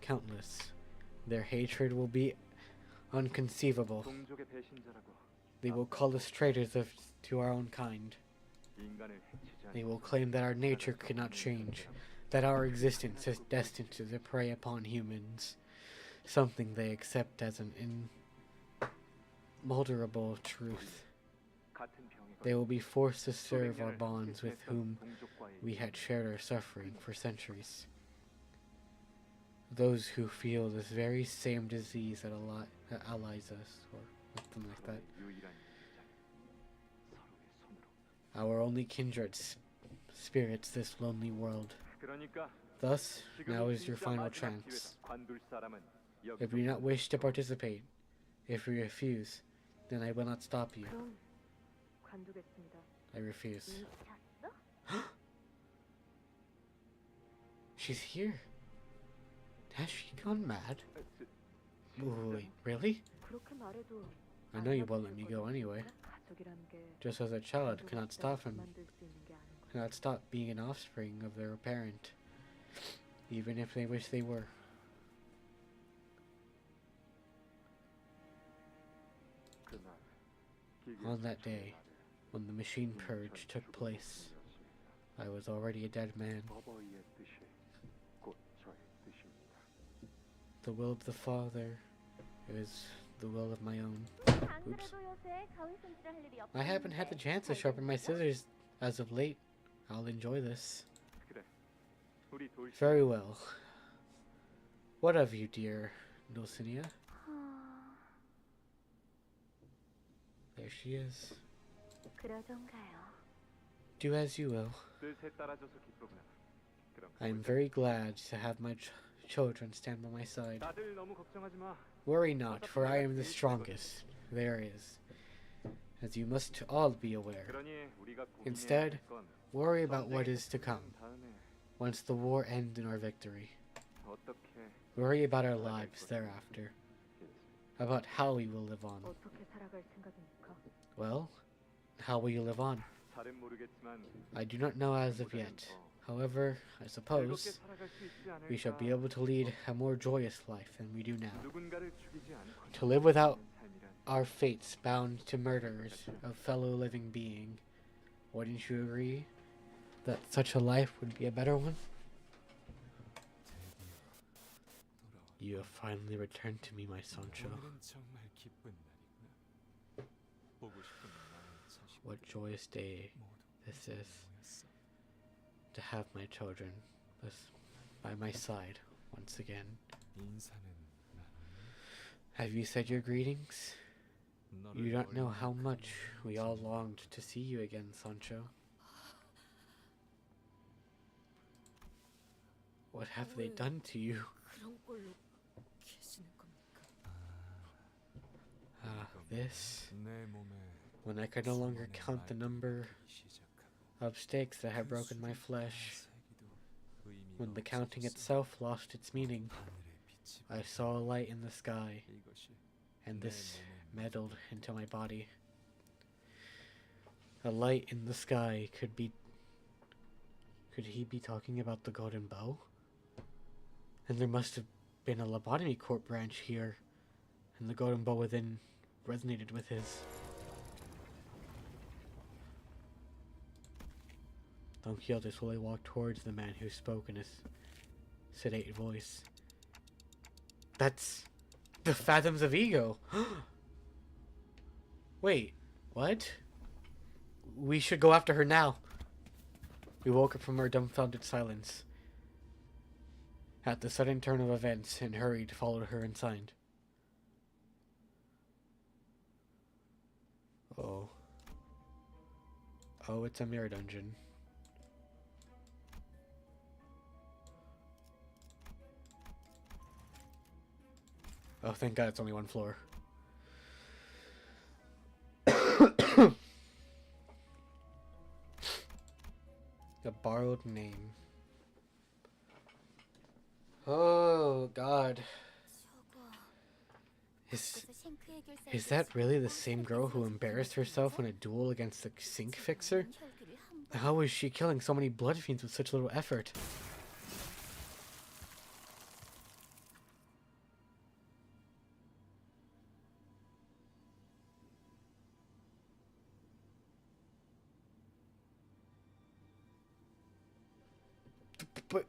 countless. Their hatred will be unconceivable. 동족의 배신자라고 They will call us traitors to our own kind. 인간을 해치지 They 않는 will claim that our nature cannot change, that our existence is destined to prey upon humans, something they accept as an inalterable truth. 같은 병에 They will be forced to serve our 수백 년을 bonds with whom 동족과의 we had shared our suffering for centuries. Those who feel this very same disease that allies us, or something like that. 유일한 인자인 서로의 손으로. Our only kindred spirits this lonely world. 그러니까 Thus, now 지금이 is your 진짜 final 마지막 chance. 기회다. 관둘 사람은 If you do not wish to participate, if you refuse, then I will not stop you. 그럼 관두겠습니다. I refuse. 미쳤어? She's here. Has she gone mad? 저- Wait, really? 그렇게 말해도 I know you won't let me go anyway. 가족이라는 게 Just as a child 가족을 cannot stop him, 만들 수 있는 게 아닌 거. cannot stop being an offspring of their parent, even if they wish they were. 그날 기계 On that day, when the machine purge took place, I was already a dead man. 어버이의 뜻이 곧 저의 뜻입니다. The will of the Father is the will of my own. Oops. I haven't had the chance to sharpen my scissors as of late. I'll enjoy this. 그래. 우리 돌 Very well. What of you, dear Dulcinea? There she is. 그러던가요. Do as you will. 뜻에 따라줘서 기쁘구나. 그럼 I am 보자. very glad to have my children stand by my side. 다들 너무 걱정하지 마. Worry not, for I am the strongest there is, as you must all be aware. 그러니 우리가 Instead, 고민해야 할 건 worry about what is to come 전쟁이 다음에 once the war ends in our victory. 어떻게 Worry about our lives thereafter, about how we will live on. 어떻게 살아갈 생각입니까? Well, how will you live on? 잘은 모르겠지만 I do not know as of yet. However, I 즐겁게 suppose 살아갈 수 있지 않을까? we shall be able to lead a more joyous life than we do now. 누군가를 죽이지 않고 To live without 사는 삶이란 our fates bound to murderers of fellow living being. Wouldn't you agree that such a life would be a better one? You have finally returned to me, my Sancho. 오늘은 정말 기쁜 날이구나. 보고 싶은 나의 자식들 What joyous day this is 모였어. to have my children by my side once again. 인사는 나눴니? Have you said your greetings? 너를 You don't know 얼마나 how much we all 그리웠는지 longed to see you again, Sancho. What have they done to you? 그런 꼴로 계시는 겁니까? Ah, this. 내 몸에 When I could no longer 수많은 count the 말들이 number 시작하고 of stakes that had 그 broken my 수많은 flesh, 세기도 의미가 when the counting 없어졌어. itself lost its meaning, 하늘의 빛이 I saw a light in the sky, 이것이 and 내 this 몸에 meddled into my body. A light in the sky could he be talking about the golden bow? And there must have been a lobotomy court branch here, and the golden bow within resonated with his. Don Quixote slowly walked towards the man who spoke in a sedate voice. That's the Phantoms of Ego! Wait, what? We should go after her now. We woke up from our dumbfounded silence at the sudden turn of events and hurried to follow her inside. Oh. Oh, it's a mirror dungeon. Oh, thank God it's only one floor. A borrowed name. Oh, God. Is that really the same girl who embarrassed herself in a duel against the sink fixer? How was she killing so many blood fiends with such little effort? But,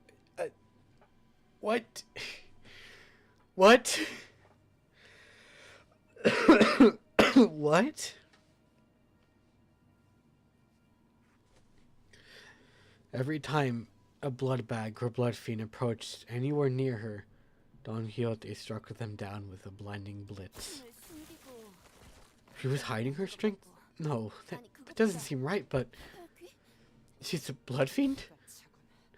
what? What? What? Every time a blood bag or blood fiend approached anywhere near her, Don Quixote struck them down with a blinding blitz. She was hiding her strength? No, that doesn't seem right, but she's a blood fiend?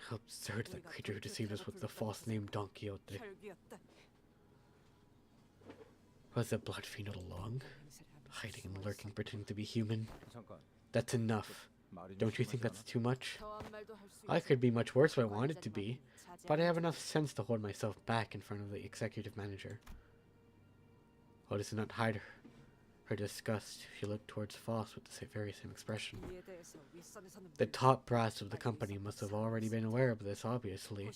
How absurd that creature who deceived us with the false name Don Quixote. Was the blood fiend all along? Hiding and lurking, pretending to be human? That's enough. Don't you think that's too much? I could be much worse if I wanted to be, but I have enough sense to hold myself back in front of the executive manager. Otis did not hide her disgust. She looked towards Foss with the very same expression. The top brass of the company must have already been aware of this, obviously,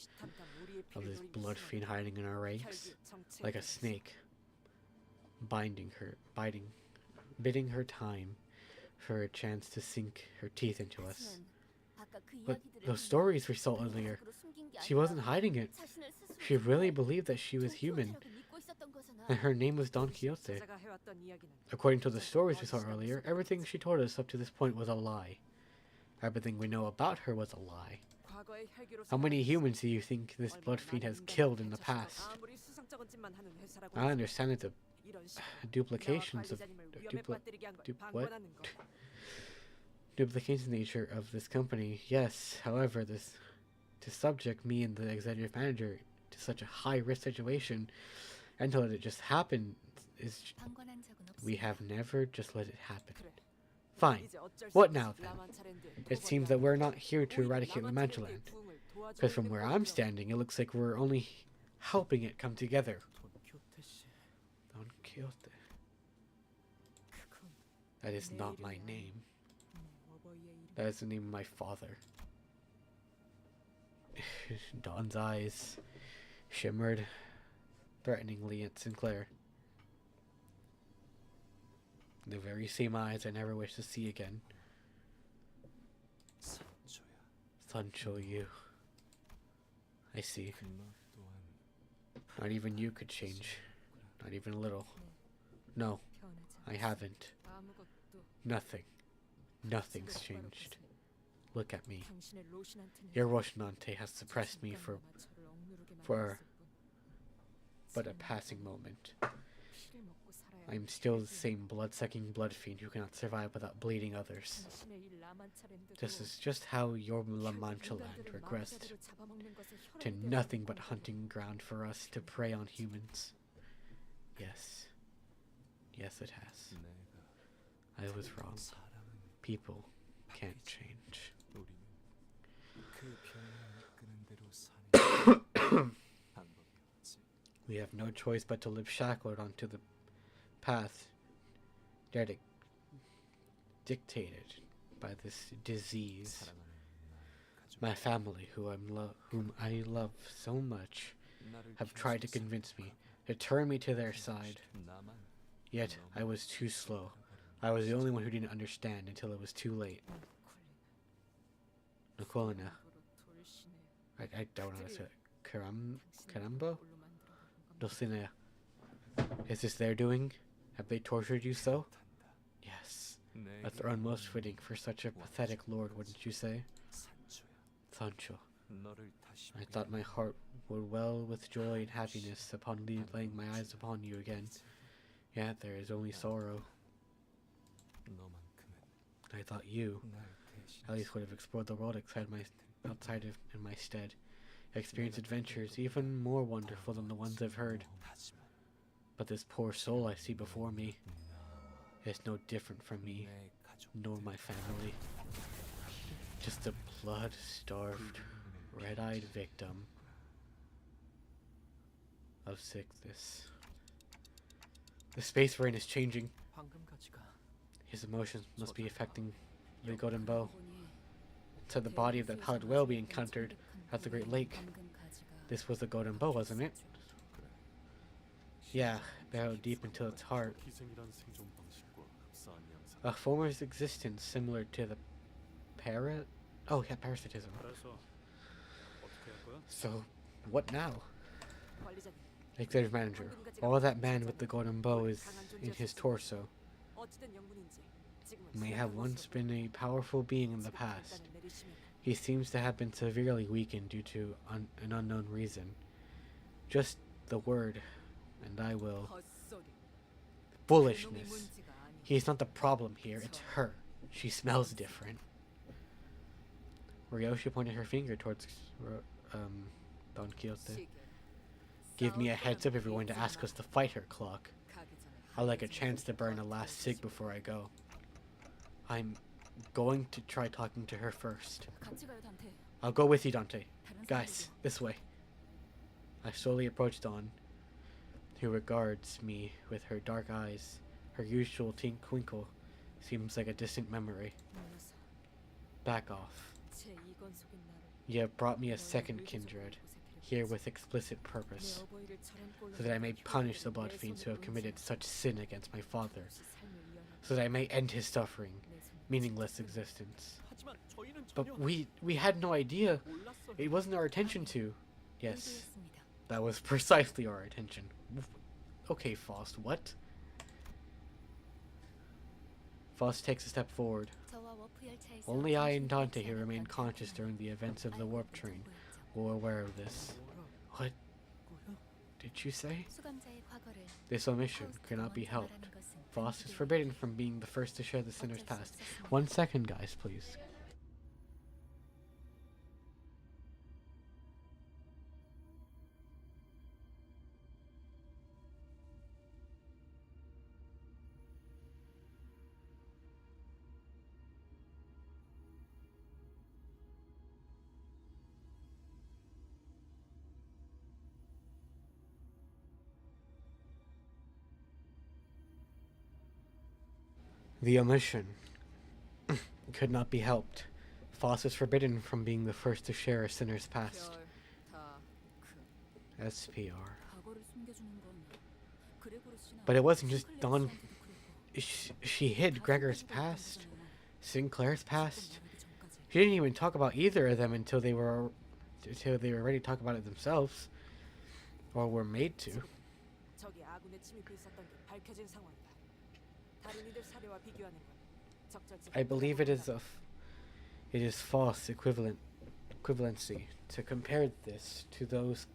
of this blood fiend hiding in our ranks, like a snake, bidding her time for a chance to sink her teeth into us. But those stories we saw earlier, she wasn't hiding it. She really believed that she was human, and her name was Don Quixote. According to the stories we saw earlier, everything she told us up to this point was a lie. Everything we know about her was a lie. How many humans do you think this blood fiend has killed in the past? I understand that the duplications of duplications nature of this company, yes. However, this to subject me and the executive manager to such a high-risk situation and to let it just happen is... 방관한 적은 없어. We have never just let it happen. Fine. What now, then? It seems that we're not here to eradicate La Mancha Land. Because from where I'm standing, it looks like we're only helping it come together. Don Quixote. That is not my name. That is the name of my father. Don's eyes shimmered threateningly at Sinclair. The very same eyes I never wish to see again. Sancho, you. I see. Not even you could change. Not even a little. No, I haven't. Nothing. Nothing's changed. Look at me. Your Rocinante has suppressed me for but a passing moment. I'm still the same blood-sucking blood fiend who cannot survive without bleeding others. This is just how your La Mancha Land regressed to nothing but hunting ground for us to prey on humans. Yes. Yes, it has. I was wrong. People can't change. We have no choice but to live shackled onto the path dictated by this disease. My family, whom I love so much, have tried to convince me, to turn me to their side. Yet I was too slow. I was the only one who didn't understand until it was too late. Nicolina. I don't know how to say it. Caramba? Dulcinea. Is this their doing? Have they tortured you so? Yes. A throne most fitting for such a pathetic lord, wouldn't you say? Sancho. I thought my heart would well with joy and happiness upon laying my eyes upon you again. Yet there is only sorrow. I thought you, at least, would have explored the world in my stead. Experienced adventures even more wonderful than the ones I've heard. But this poor soul I see before me is no different from me, nor my family. Just a blood-starved, red-eyed victim of sickness. The space we're in is changing. His emotions must be affecting the golden bow. To the body of that pallid whale we encountered at the Great Lake. This was the golden bow, wasn't it? Yeah, barreled deep into its heart. A form of existence similar to the parrot? Oh yeah, parasitism. So, what now? Executive manager. All that man with the golden bow is in his torso. May have once been a powerful being in the past. He seems to have been severely weakened due to an unknown reason. Just the word, and I will... Foolishness. He's not the problem here, it's her. She smells different. Ryoshi pointed her finger towards Don Quixote. Give me a heads up if you're going to ask us to fight her, clock. I'd like a chance to burn a last cig before I go. I'm going to try talking to her first. I'll go with you, Dante. Guys, this way. I slowly approach Dawn, who regards me with her dark eyes. Her usual twinkle seems like a distant memory. Back off. You have brought me a second kindred, here with explicit purpose, so that I may punish the blood fiends who have committed such sin against my father, so that I may end his suffering, meaningless existence. But we had no idea. It wasn't our intention to. Yes, that was precisely our intention. Okay, Faust, what? Faust takes a step forward. Only I and Dante, who remained conscious during the events of the warp train, were aware of this. What did you say? This omission cannot be helped. Faust is forbidden from being the first to share the sinner's past. 1 second, guys, please. The omission could not be helped. Foss is forbidden from being the first to share a sinner's past. SPR. But it wasn't just Dawn. She hid Gregor's past, Sinclair's past. She didn't even talk about either of them until they were ready to talk about it themselves, or were made to. 적이 아군에 침입해 있었던 게 밝혀진 상황이다. 다른 이들 사례와 비교하는 건 적절치. I believe it is false equivalency to compare this to those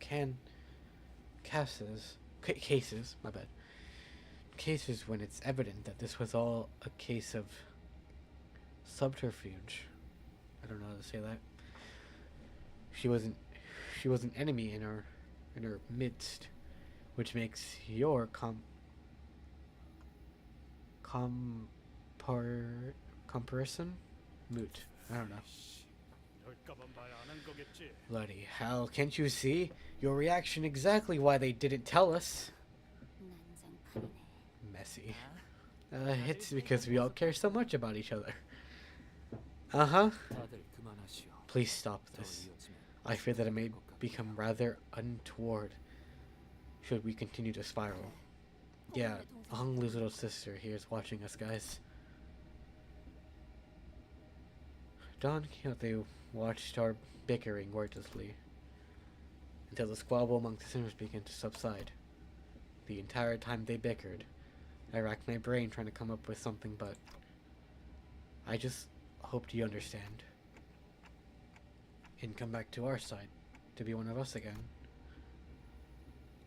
cases when it's evident that this was all a case of subterfuge. I don't know how to say that. She was an enemy in our midst, which makes your comparison moot. I don't know. Bloody hell, can't you see? Your reaction exactly why they didn't tell us. Messy. It's because we all care so much about each other. Uh-huh. Please stop this. I fear that it may become rather untoward should we continue to spiral. Yeah, Honglu's little sister here is watching us, guys. Don Quixote watched our bickering wordlessly until the squabble among the sinners began to subside. The entire time they bickered, I racked my brain trying to come up with something, but I just hoped you understand and come back to our side to be one of us again.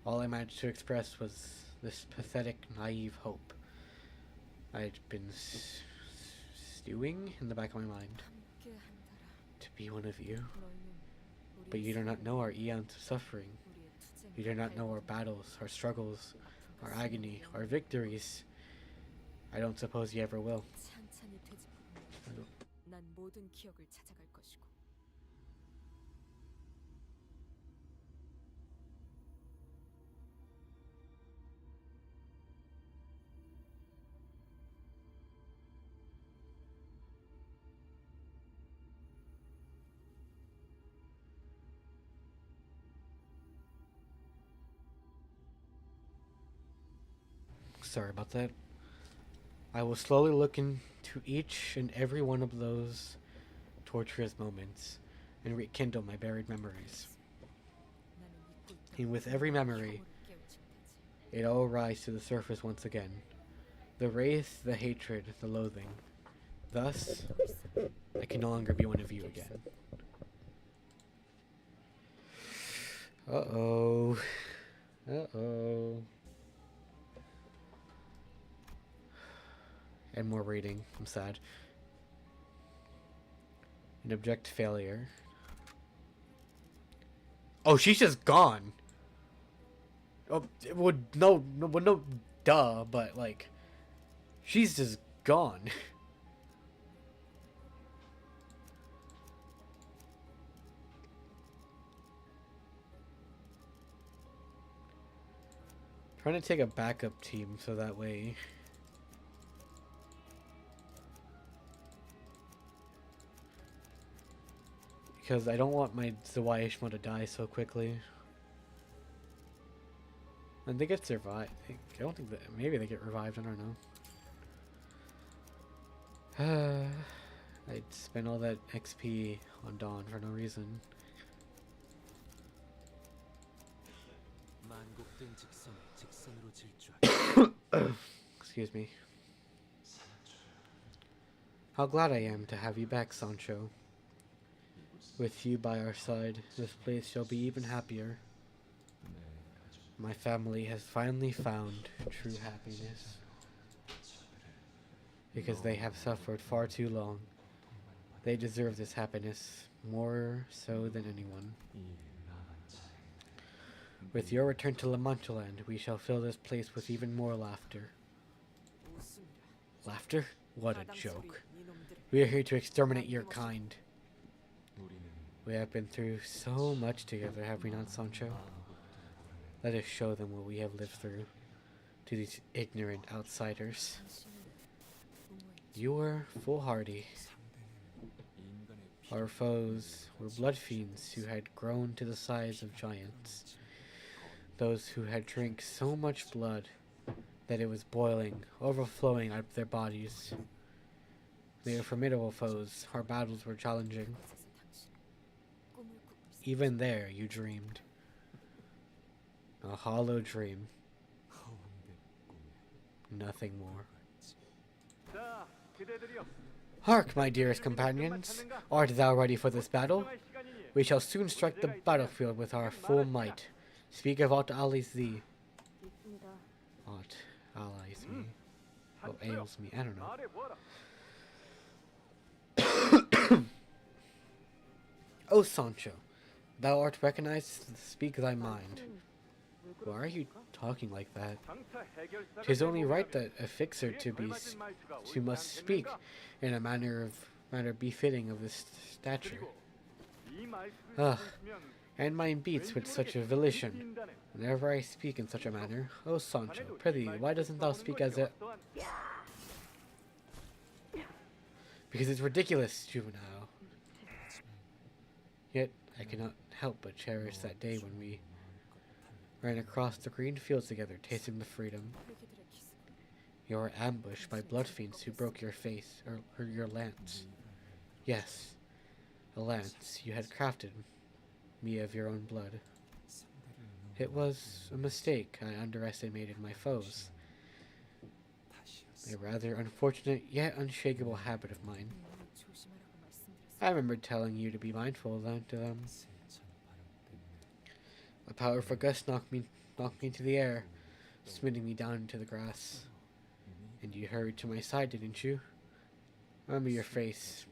All I managed to express was this pathetic, naive hope I'd been stewing in the back of my mind. To be one of you. But you do not know our eons of suffering. You do not know our battles, our struggles, our agony, our victories. I don't suppose you ever will. 난 모든 기억을 찾아갈 것이고. Sorry about that. I will slowly look into each and every one of those torturous moments and rekindle my buried memories. And with every memory, it all rise to the surface once again. The wraith, the hatred, the loathing. Thus, I can no longer be one of you again. Uh-oh. Uh-oh. And more reading. I'm sad. An abject failure. Oh, she's just gone. Oh, it would no, duh, but like, she's just gone. Trying to take a backup team so that way. Because I don't want my Zawayishmo to die so quickly. And they get survived. I don't think that. Maybe they get revived. I don't know. I'd spend all that XP on Dawn for no reason. Excuse me. How glad I am to have you back, Sancho. With you by our side, this place shall be even happier. My family has finally found true happiness. Because they have suffered far too long. They deserve this happiness more so than anyone. With your return to La Mancha Land, we shall fill this place with even more laughter. Laughter? What a joke. We are here to exterminate your kind. We have been through so much together, have we not, Sancho? Let us show them what we have lived through, to these ignorant outsiders. You were foolhardy. Our foes were blood fiends who had grown to the size of giants. Those who had drank so much blood that it was boiling, overflowing out of their bodies. They were formidable foes. Our battles were challenging. 곳에서 당신 꿈을 꾸고 있어. Even there, you dreamed. A hollow dream. Nothing more. 자, 그대들이여. Hark, my dearest companions. Art thou ready for this battle? We shall soon strike the battlefield with our full might. Speak of aught allies thee. 있습니다. Aught allies me. Oh, ails me. I don't know. 말해 보라. O Sancho, thou art recognized. Speak thy mind. Why are you talking like that? 장차 해결사가 'Tis only 되고 right 나면 that a fixer to be 걸맞은 말투가 who must 옳지 speak 않겠는가? in a manner befitting of his stature. 그리고 이 말투를 Ugh. 들으시면 And mine beats with such a volition. Whenever I speak in such a manner, O Sancho, prithee, why doesn't thou speak as a... Because it's ridiculous, juvenile. Yet I cannot help but cherish that day when we ran across the green fields together, tasting the freedom. 혈기들의 기습. You were ambushed by blood fiends who broke your face, or your lance. Yes, a lance you had crafted me of your own blood. It was a mistake. I underestimated my foes. A rather unfortunate yet unshakable habit of mine. 조심하라고 말씀드렸어요. I remembered telling you to be mindful then to them. A powerful gust knocked me into the air, smitting me down into the grass. And you hurried to my side, didn't you? Remember your face,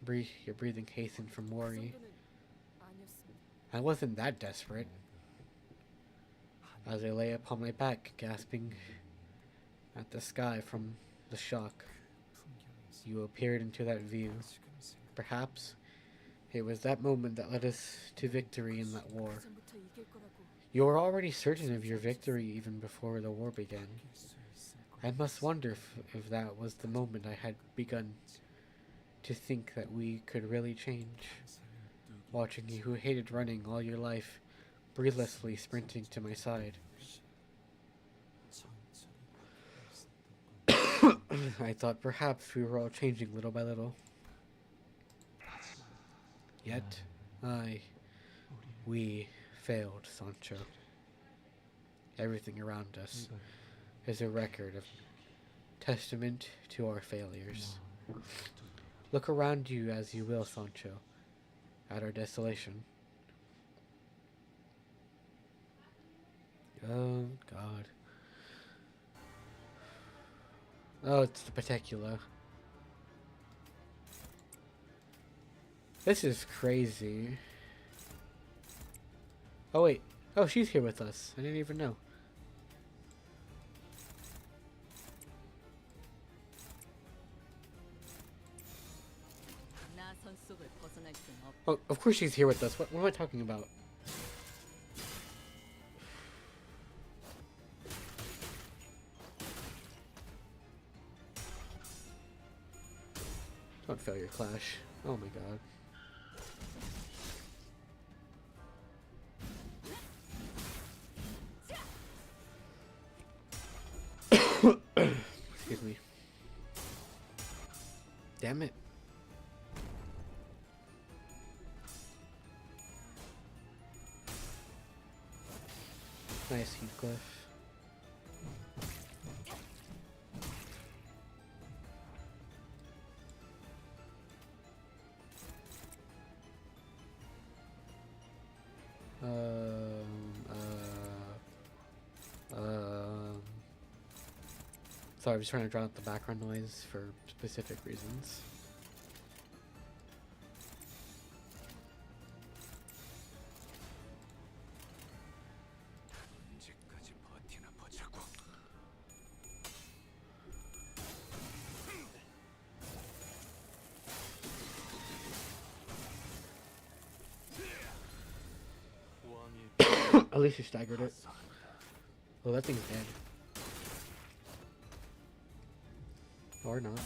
your breathing hastened from 그 worry. 정도는 아니었습니다. I wasn't that desperate. As I lay upon my back, gasping at the sky from the shock, you appeared into that view. Perhaps it was that moment that led us to victory in that war. 그전부터 이길 거라고. You were already certain of your victory even before the war began. I must wonder if that was the moment I had begun to think that we could really change. Watching you who hated running all your life, breathlessly sprinting to my side. I thought perhaps we were all changing little by little. Yet, we failed, Sancho. Everything around us is a record of testament to our failures. Look around you as you will, Sancho, at our desolation. Oh, God. Oh, it's the Petecula. This is crazy. Oh, wait. Oh, she's here with us. I didn't even know. 나선 속을 벗어날 순 없. Oh, of course she's here with us. What am I talking about? Don't fail your clash. Oh my god. Excuse me. Damn it. Nice, Heathcliff. Sorry, I'm just trying to drown out the background noise for specific reasons. 언제까지 버티나 보자고. At least you staggered it. Oh, that thing's dead. Or not.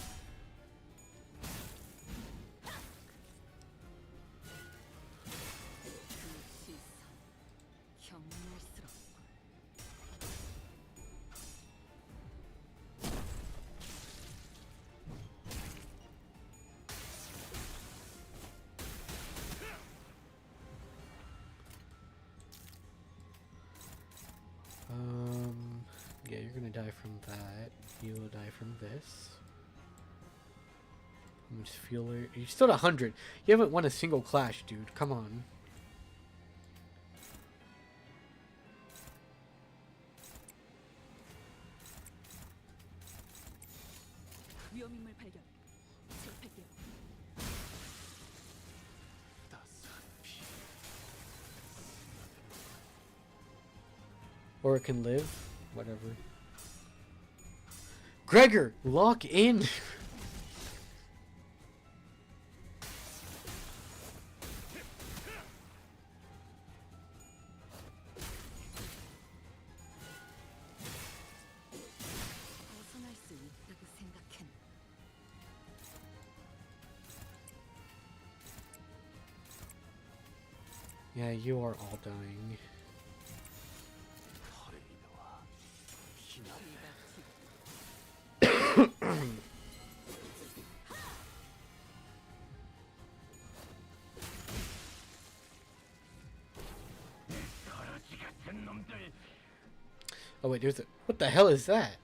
gonna die from that. You will die from this. How much fuel are you? Still at 100. You haven't won a single clash, dude. Come on. 위험인물 발견. 제압할게요. Or it can live. Whatever. Gregor, lock in. 벗어날 수 있다고 생각했나? Yeah, you are all dying. Oh wait, there's a... What the hell is that?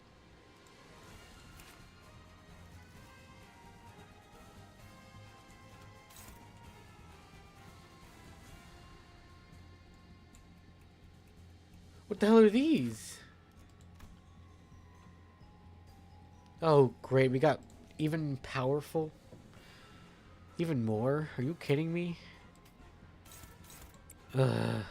What the hell are these? Oh great, we got even powerful? Even more? Are you kidding me? Ugh.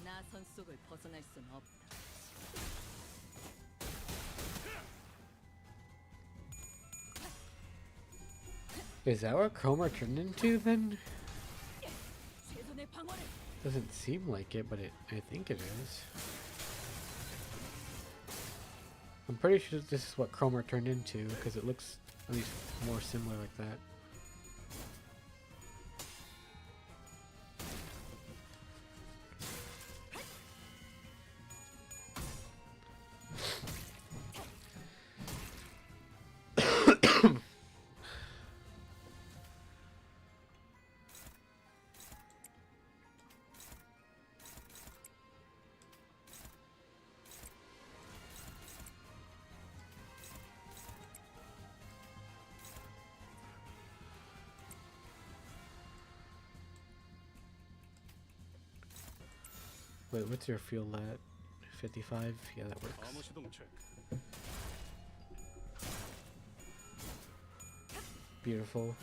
나선 속을 벗어날 순 없다. Is that what Chroma turned into then? 최선의 방어를. Doesn't seem like it, but I think it is. I'm pretty sure this is what Chroma turned into, because it looks at least more similar like that. Wait, what's your fuel at? 55? Yeah, that works. Beautiful.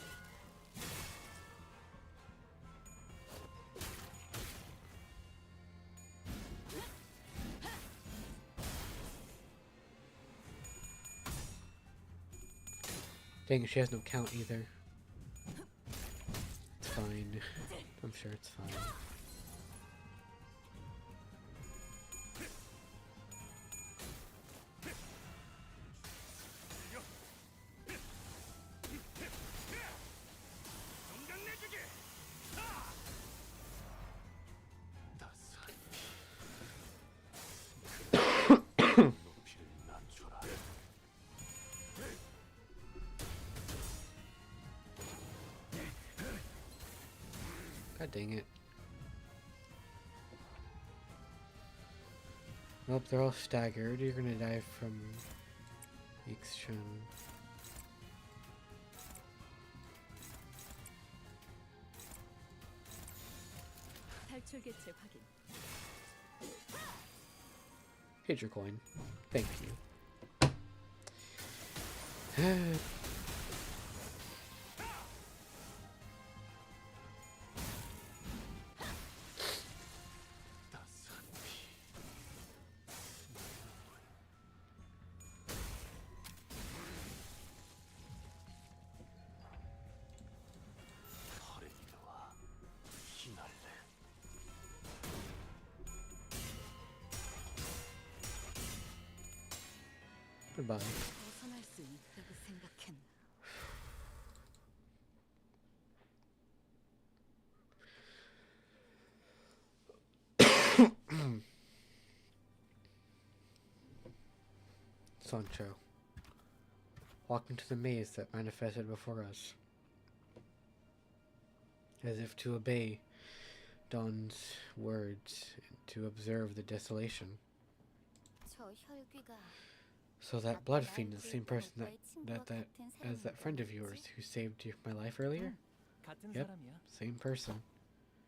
Dang, she has no count either. It's fine. I'm sure it's fine. God dang it. Nope, they're all staggered. You're gonna die from Ikshun. 탈출 개체 확인. Here's your coin. Thank you. Goodbye. 벗어날 수 있다고 생각했나? Sancho, walked into the maze that manifested before us, as if to obey Don's words and to observe the desolation. 저 혈귀가 So that blood fiend is the same person as that friend of yours who saved my life earlier? 같은 Yep. 사람이야. Same person.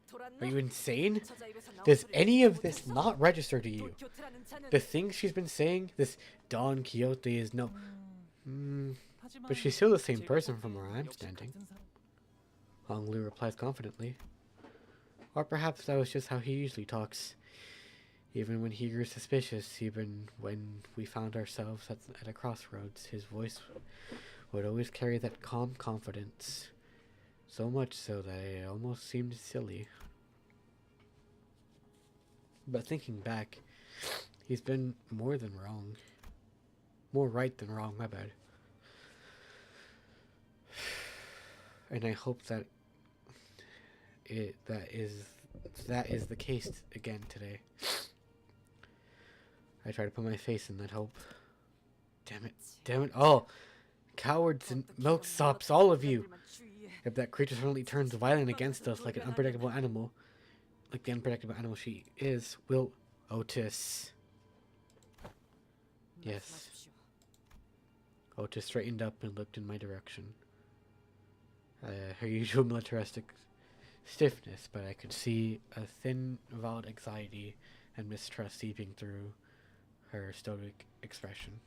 돌았나? Are you insane? 저자 입에서 나온 Does 소리를 any of 듣지 this 못했어? not register to 돈 you? 교태라는 자는 The things she's been saying, this Don Quixote is no... 하지만 but she's still the same 제가 person from 보기엔 where I'm 역시 standing. 같은 사람. Hong Lu replies confidently. Or perhaps that was just how he usually talks. Even when he grew suspicious, even when we found ourselves at a crossroads, his voice would always carry that calm confidence. So much so that it almost seemed silly. But thinking back, he's been more than wrong. More right than wrong, my bad. And I hope that that is the case again today. I try to put my face in that hope. Damn it. Oh, cowards and milksops, all of you. If that creature suddenly turns violent against us like an unpredictable animal, like the unpredictable animal she is, will Otis. Yes. Otis straightened up and looked in my direction. Her usual militaristic stiffness, but I could see a thin, veiled anxiety and mistrust seeping through her stoic expression.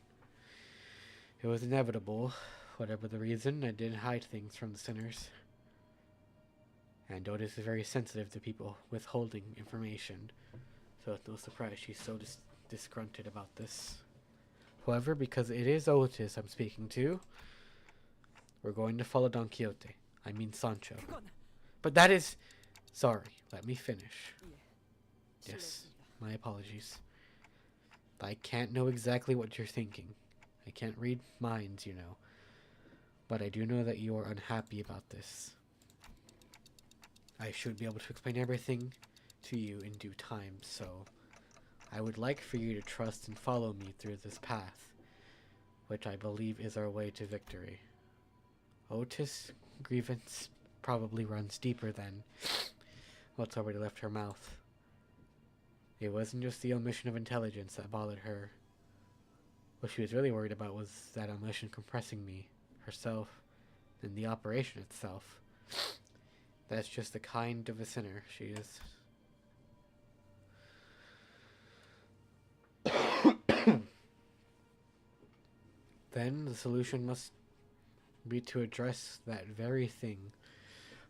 It was inevitable. Whatever the reason, I didn't hide things from the sinners. And Otis is very sensitive to people withholding information, so it's no surprise she's so disgruntled about this. However, because it is Otis I'm speaking to, we're going to follow Don Quixote. I mean Sancho. But that is... Sorry, let me finish. Yes, my apologies. I can't know exactly what you're thinking. I can't read minds, you know. But I do know that you are unhappy about this. I should be able to explain everything to you in due time, so I would like for you to trust and follow me through this path, which I believe is our way to victory. Otis' grievance probably runs deeper than what's already left her mouth. It wasn't just the omission of intelligence that bothered her. What she was really worried about was that omission compressing me, herself, and the operation itself. That's just the kind of a sinner she is. Then the solution must be to address that very thing,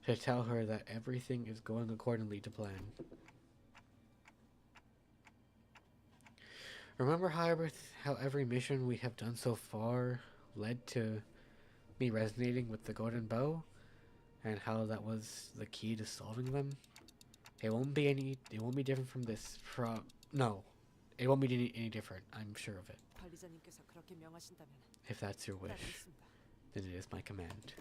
to tell her that everything is going accordingly to plan. Remember how every mission we have done so far led to me resonating with the golden bow, and how that was the key to solving them? It won't be different from this. No, it won't be any different. I'm sure of it. 관리자님께서 그렇게 명하신다면 If that's your wish, 따르겠습니다. then it is my command.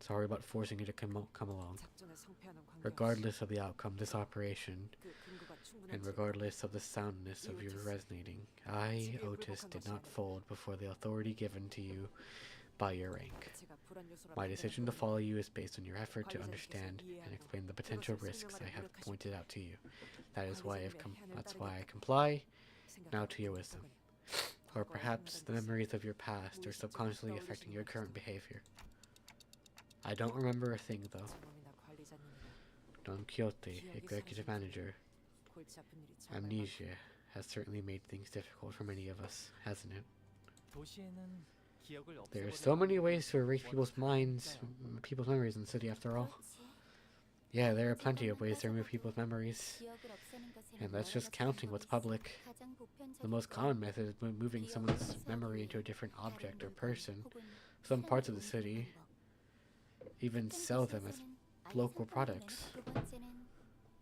Sorry about forcing you to come along. 작전에 성패하는 관계없이 Regardless of the outcome, this operation, 그 근거가 and 충분한지 regardless of the soundness of your resonating, I, Otis, did not fold before the authority given to you by your rank. 제가 불안 요소라 My decision to 판단한 follow you is based on your effort to understand and explain the potential risks I have pointed out to you. That is why that's why I comply now to your wisdom. Or perhaps the memories of your past are subconsciously affecting your current behavior. I don't remember a thing though. 장놈이나 관리자님이나 Don Quixote, executive manager, 골치 아픈 일이 정말 amnesia has certainly made things difficult for many of us, hasn't it? 도시에는 기억을 There are 없애버리는 so many ways to erase 원칙이 people's minds, 있을까요? people's memories in the city after all. 그렇지. Yeah, there are plenty of ways to remove people's memories. 기억을 없애는 것에는 And that's just 여러 가지 counting what's 방법이 있어. public. 가장 보편적인 The most 건 common method is moving 기억을 someone's 해석하기 memory into a 위해 different 다른 object or 물건 person. 혹은 Some parts of 사람을 the city 옮기는 방법. even 첫 sell them as 번째는 local 알선판을 products. 내는, 두 번째는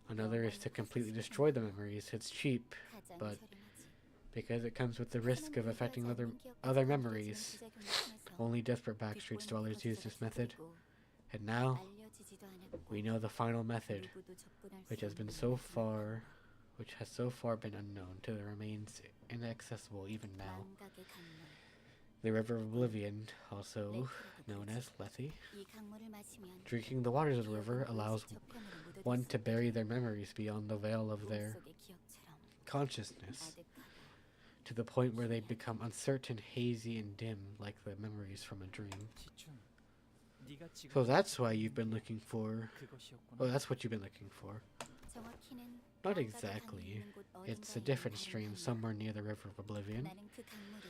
Another is to completely destroy the memories. It's cheap, 가장 but 저렴하지. because it comes with the risk of affecting other memories. Only desperate backstreet dwellers use this method. And now, we know the final method, which has been so far which has so far been unknown to the remains inaccessible even now. 망각의 강물. The River of Oblivion, also known as Lethe. 이 강물을 마시면 Drinking the waters of the river 기억은 allows 오직 저편으로 묻어들 one 수 to 있게 bury their memories beyond the veil of their 꿈속의 기억처럼 consciousness, 아득하고 to the point where they become uncertain, hazy, and dim, like the memories from a dream. 지춘, 네가 지금 So that's why you've been looking for. 그것이었구나. Oh, that's what you've been looking for. 정확히는 Not 망각의 exactly. 강이 있는 곳 It's a 어딘가에 different 있는 stream 다른 somewhere near the River of Oblivion. 나는 그 강물이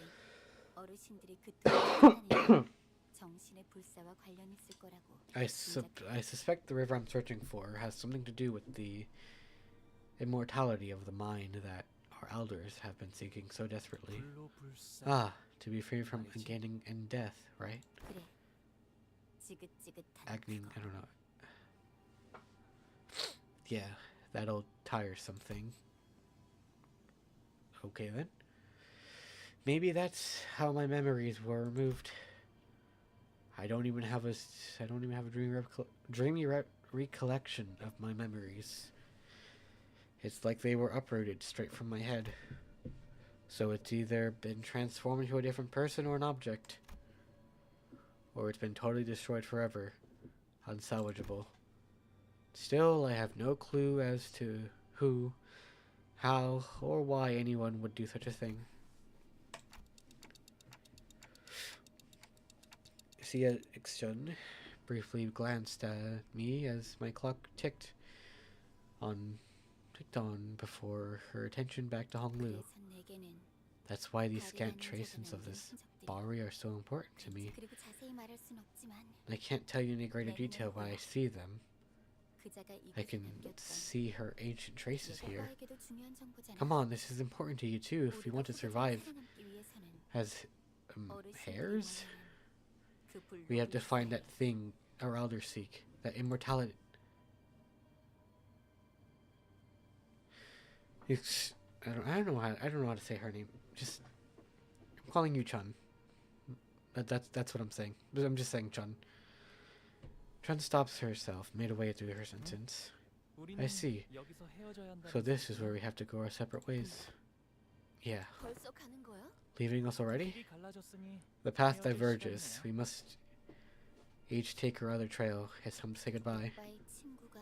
어르신들이 그토록 찾아내는 정신의 불사와 관련 있을 거라고 I 짐작해. suspect the river I'm searching for has something to do with the immortality of the mind that our elders have been seeking so desperately. 불로불사. Ah, to be free from aging and death, right? 그래. 지긋지긋한 Aging, 그거. I don't know. Yeah, that old tiresome thing. Okay then. Maybe that's how my memories were removed. I don't even have a dreamy recollection of my memories. It's like they were uprooted straight from my head. So it's either been transformed into a different person or an object, or it's been totally destroyed forever, unsalvageable. Still, I have no clue as to who, how, or why anyone would do such a thing. Sia Ixchun briefly glanced at me as my clock ticked on before her attention back to Honglu. 그래서 내게는 That's why these scant 가리라는 traces 여자가 of 남긴 this 흔적들이 Bari are so important to me. 그리고 자세히 말할 순 없지만 I can't tell you in any greater detail, but I see them. 그자가 I 이곳에 can 남겼던 see her ancient traces here. 오빠에게도 중요한 정보잖아. Come on, this is important to you too if we want to survive 살아남기 위해서는 as 어르신들이 heirs. 원하는 그 We have to find 불로불사의 that thing our elders seek, that immortality. I don't know how to say her name. Just I'm calling you Chun. That's what I'm saying. I'm just saying Chun. Chun stops herself midway through her sentence. I see. 여기서 헤어져야 한다는 So this is where we have to go our separate ways. Yeah. 벌써 가는 거야? Leaving us already? 길이 갈라졌으니 The path 헤어질 diverges. 시간이네요. We must each take our other trail. It's time to say goodbye. 오빠의 친구가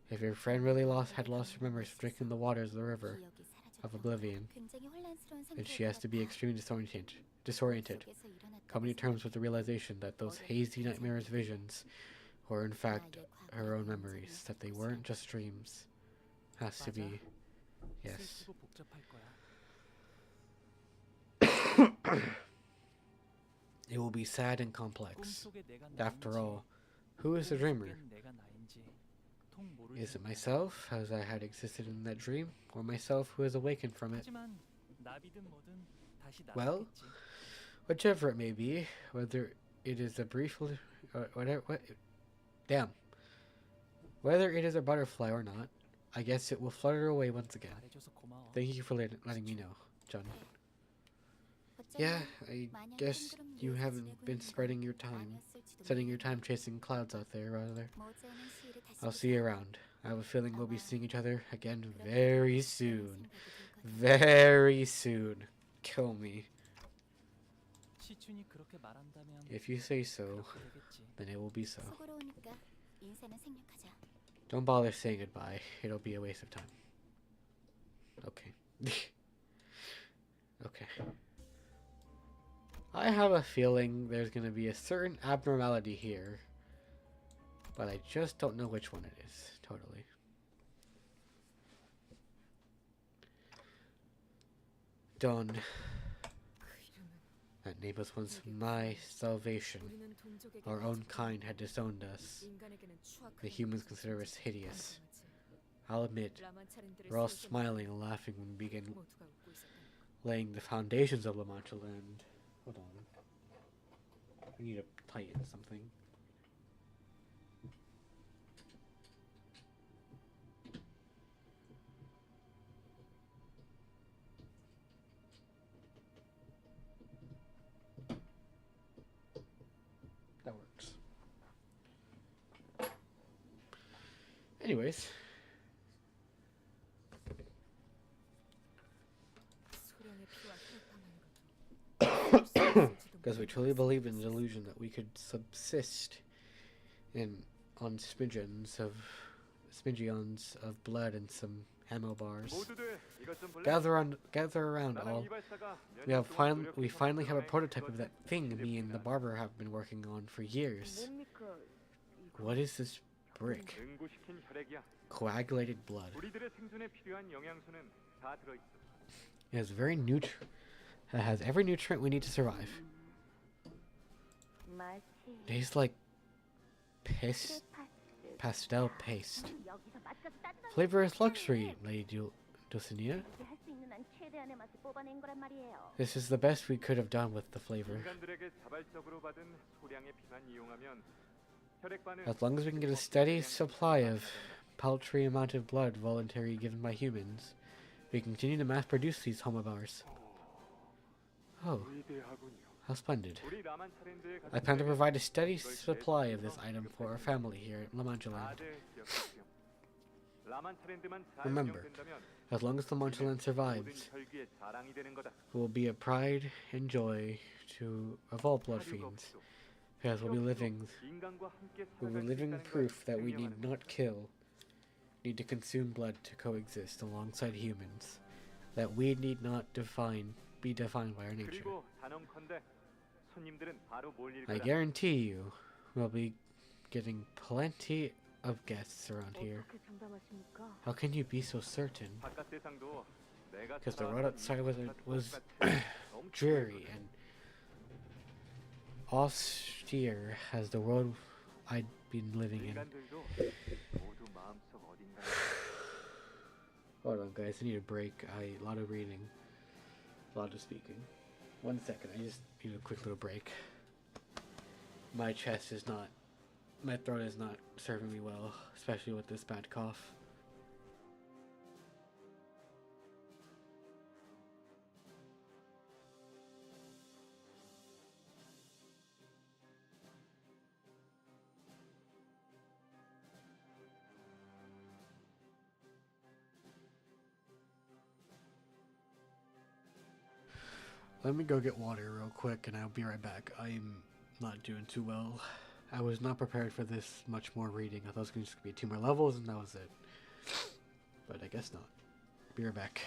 If your friend really had lost her memories from drinking the waters of the river 기억이 of 사라졌다고 oblivion, 굉장히 혼란스러운 then 상태일 she has 것 to be 같아. extremely disoriented, 속에서 일어났다고 coming to terms 생각해. with the realization that those hazy nightmares visions were in fact her own memories, that they weren't just dreams. Has to be. Yes. 슬프고 복잡할 거야. It will be sad and complex. 꿈속에 내가 After 나인지, all, who is the dreamer? 꿈속엔 내가 나인지 통 모를 Is it 테니까. myself, as I had existed in that dream, or myself who has awakened from it? 하지만 나비든 뭐든 다시 Well, 나타났겠지. whichever it may be, whether it is a brief, whether it is a butterfly or not, I guess it will flutter away once again. 말해줘서 고마워. Thank you for letting me know, John. 어쩌면 Yeah, I 마냥 guess 뜬구름 you 위에서 haven't 지내고 been 있는 spreading 건 your time, 아니었을지도 spending your 모르겠네. time chasing clouds out there, rather. 머지않은 시일에 다시 I'll see you 보자. around. I have a feeling we'll be seeing each other again 그렇게 very 되면 soon. 생각이 들 거다. Very soon. Kill me. 시춘이 그렇게 말한다면 If you say so, 그렇게 되겠지. then it will be so. 수고로우니까 인사는 생략하자. Don't bother saying goodbye. It'll be a waste of time. Okay. Okay. I have a feeling there's going to be a certain abnormality here, but I just don't know which one it is. Totally. Done. That name was once my salvation. 우리는 동족에게 Our own kind had disowned us. 인간에게는 추악한 The humans 것이지. consider us hideous. 인정하지. I'll admit, 라만차른들을 we're all 세우게 smiling and laughing when we begin 모두가 웃고 있었다는 laying the foundations of La Mancha land. Hold on. I need to tighten something. That works. Anyways. 피와 혈통만으로도 쓸수 있을지도 Because we 모르는 truly 것을 believe in the 믿었어. illusion that we could subsist in on smidgions of blood and some ammo bars. 모두들 이것 좀 볼래? Gather around, 나랑 all. 이발사가 몇 년 동안 We 노력해서 finally have a 만들어낸 prototype of 그것은 that thing me and the 제품이다. barber have been working on for years. 뭡니까? 이거 What is this brick? 응고시킨 혈액이야. Coagulated blood. 우리들의 생존에 필요한 영양소는 다 들어있어. It has it has every nutrient we need to survive. Tastes like pastel paste. Flavor is luxury, Lady Dulcinea. This is the best we could have done with the flavor. 인간들에게 자발적으로 받은 소량의 피만 이용하면 혈액반을 As long as we can get a steady supply of paltry amount of blood voluntarily given by humans, we continue to mass produce these homobars. Oh, 위대하군요. how splendid. 우리 라만 차렌드에 I plan to provide a steady supply of this item for our family here at La Mancha Land. 다들 기억하세요. 라만 차렌드만 잘 Remember, 운영된다면 as long as La Mancha Land 모든 survives, 혈기의 자랑이 되는 거다. it will be a pride and joy of all blood 사료가 fiends, 없이도 because 필요 없이도 we'll 인간과 함께 be 살아갈 수 living 있다는 걸 proof that we need 증명하는 not kill, need to consume blood to coexist alongside humans, that we need not be defined by our nature. 그리고 단언컨대 손님들은 바로 몰릴 I 거다. guarantee you, we'll be getting plenty of guests around here. 어떻게 장담하십니까? How can you be so certain? 바깥 세상도 내가 Because the road outside was 엄청 dreary and austere as the world I'd been living in. 인간들도 모두 마음속 어딘가에 Hold on, guys. I need a break. A lot of reading, a lot of speaking. 1 second. I just need a quick little break. My throat is not serving me well, especially with this bad cough. Let me go get water real quick and I'll be right back. I'm not doing too well. I was not prepared for this much more reading. I thought it was just going to be 2 more levels and that was it. But I guess not. Be right back.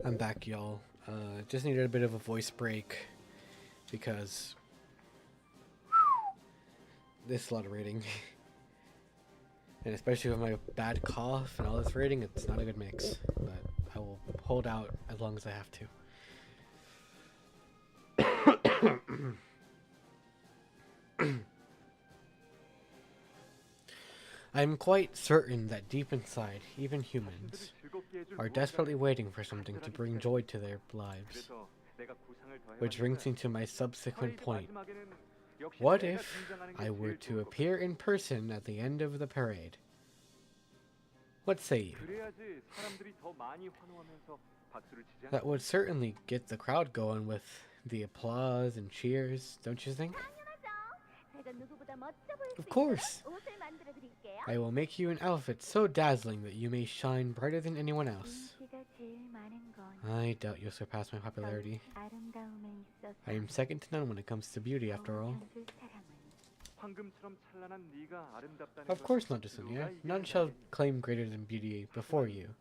I'm back, y'all. Just needed a bit of a voice break because this is a lot of reading. And especially with my bad cough and all this reading, it's not a good mix. But I will hold out as long as I have to. I'm quite certain that deep inside, even humans are desperately waiting for something to bring joy to their lives. Which brings me to my subsequent point. What if I were to appear in person at the end of the parade? What say you? That would certainly get the crowd going with the applause and cheers, don't you think? Of course! I will make you an outfit so dazzling that you may shine brighter than anyone else. I doubt you'll surpass my popularity. I am second to none when it comes to beauty, after all. Of course not, Jusunia. None shall claim greater than beauty before you,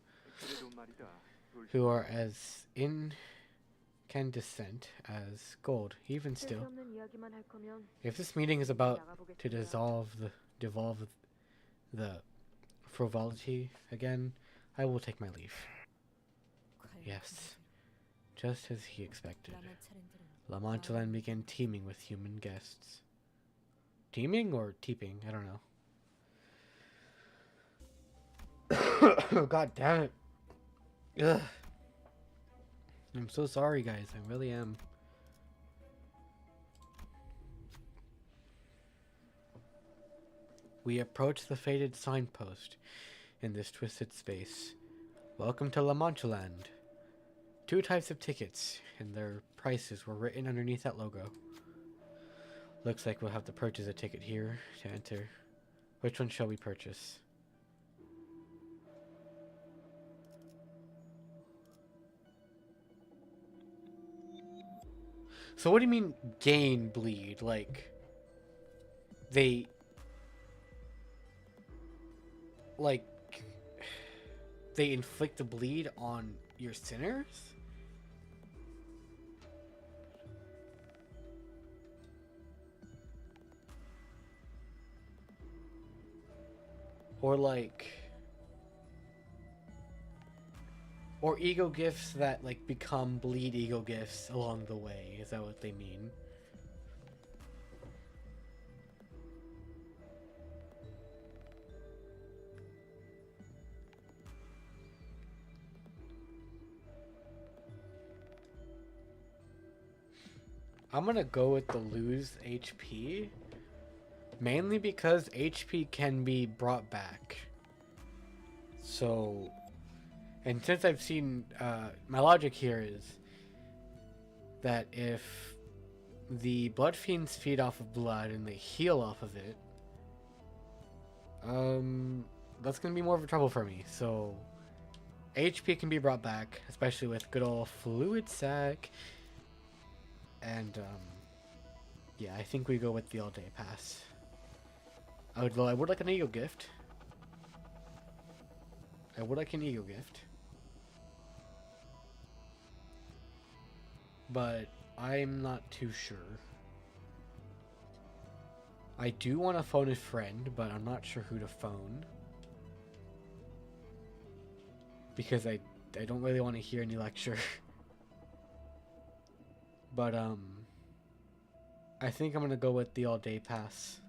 who are as incandescent as gold, even still. If this meeting is about to devolve the frivolity again, I will take my leave. Yes, just as he expected. La Manchelan began teeming with human guests. Teeming or teeping? I don't know. God damn it. Ugh. I'm so sorry, guys. I really am. We approach the faded signpost in this twisted space. Welcome to La Mancha Land. 2 types of tickets, and their prices were written underneath that logo. Looks like we'll have to purchase a ticket here to enter. Which one shall we purchase? So what do you mean gain bleed? Like they inflict the bleed on your sinners? Or ego gifts that become bleed ego gifts along the way. Is that what they mean? I'm gonna go with the lose HP. Mainly because HP can be brought back. So, and since I've seen, my logic here is that if the blood fiends feed off of blood and they heal off of it, that's gonna be more of a trouble for me. So, HP can be brought back, especially with good old fluid sac. And, yeah, I think we go with the all-day pass. I would like an ego gift. I would like an ego gift. But I'm not too sure. I do want to phone a friend, but I'm not sure who to phone. Because I don't really want to hear any lecture. But, I think I'm going to go with the all-day pass.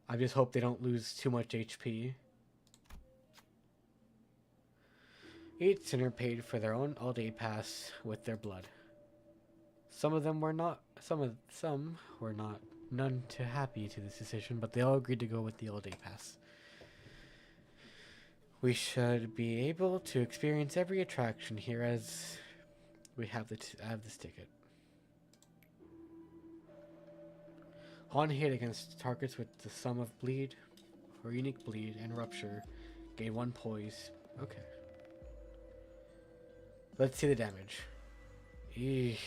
I just hope they don't lose too much HP. Each sinner paid for their own all-day pass with their blood. Some were not none too happy to this decision, but they all agreed to go with the all-day pass. We should be able to experience every attraction here as we have this ticket. On hit against targets with the sum of bleed or unique bleed and rupture, gain 1 poise. Okay. Let's see the damage. Eesh.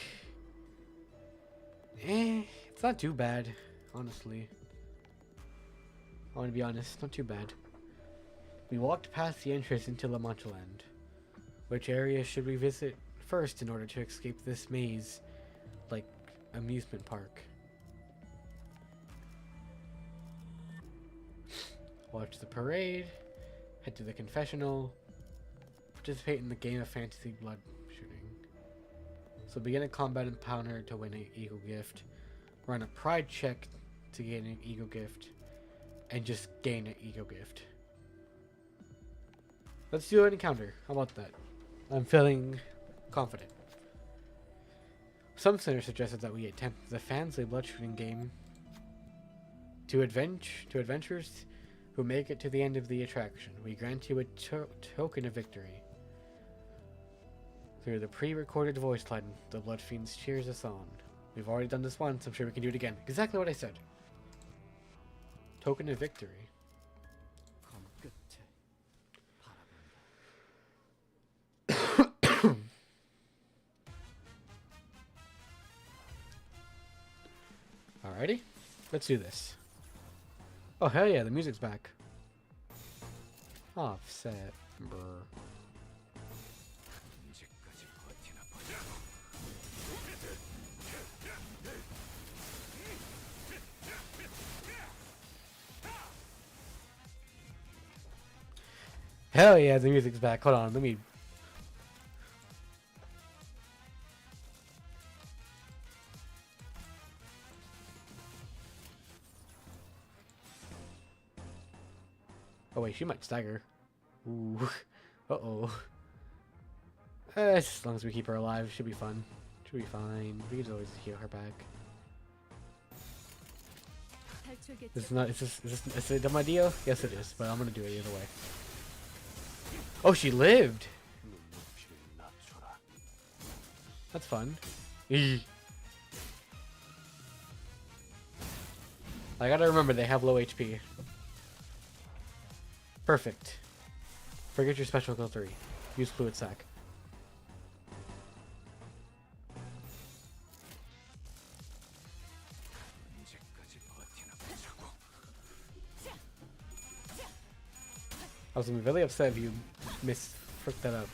It's not too bad, honestly. I want to be honest, not too bad. We walked past the entrance into La Mancha Land. Which area should we visit first in order to escape this maze, like amusement park? Watch the parade, head to the confessional, participate in the game of fantasy blood shooting. So begin a combat encounter to win an eagle gift, run a pride check to gain an eagle gift, and just gain an eagle gift. Let's do an encounter. How about that? I'm feeling confident. Some sinners suggested that we attempt the fantasy blood shooting game to adventurers who make it to the end of the attraction. We grant you a token of victory. Through the pre-recorded voice line, the Blood Fiends cheers us on. We've already done this once, I'm sure we can do it again. Exactly what I said. Token of victory. 검 끝에 바라본다. Alrighty, let's do this. Oh hell yeah, the music's back. Offset, brr. 언제까지 버티나 보자. Hell yeah, the music's back. Hold on, let me. Oh wait, she might stagger. Ooh. Uh-oh. As long as we keep her alive, should be fun. Should be fine. We can always heal her back. Is this a dumb idea? Yes it is, but I'm gonna do it either way. Oh, she lived! That's fun. Eee. I gotta remember they have low HP. Perfect. Forget your special skill 3. Use fluid sac. 언제까지 버티나 보자고. I was gonna be really upset if you fricked that up.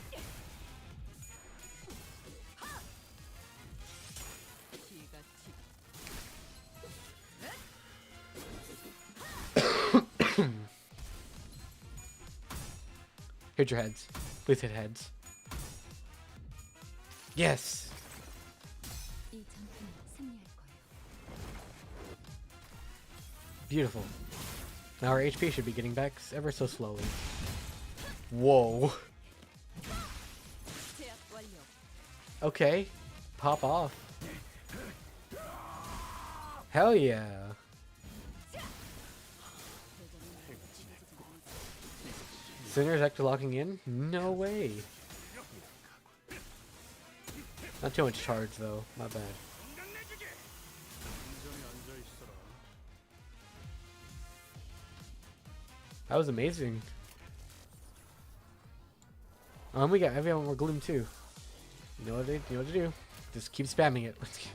Hit your heads. Please hit heads. Yes! 이 전투는 승리할 거예요. Beautiful. Now our HP should be getting back ever so slowly. Whoa. 제압 완료. Okay. Pop off. Hell yeah. Sinner's actually locking in? No way. Not too much charge though. Not bad. That was amazing. We got everyone more gloom too. You know what to do. Just keep spamming it. Let's go.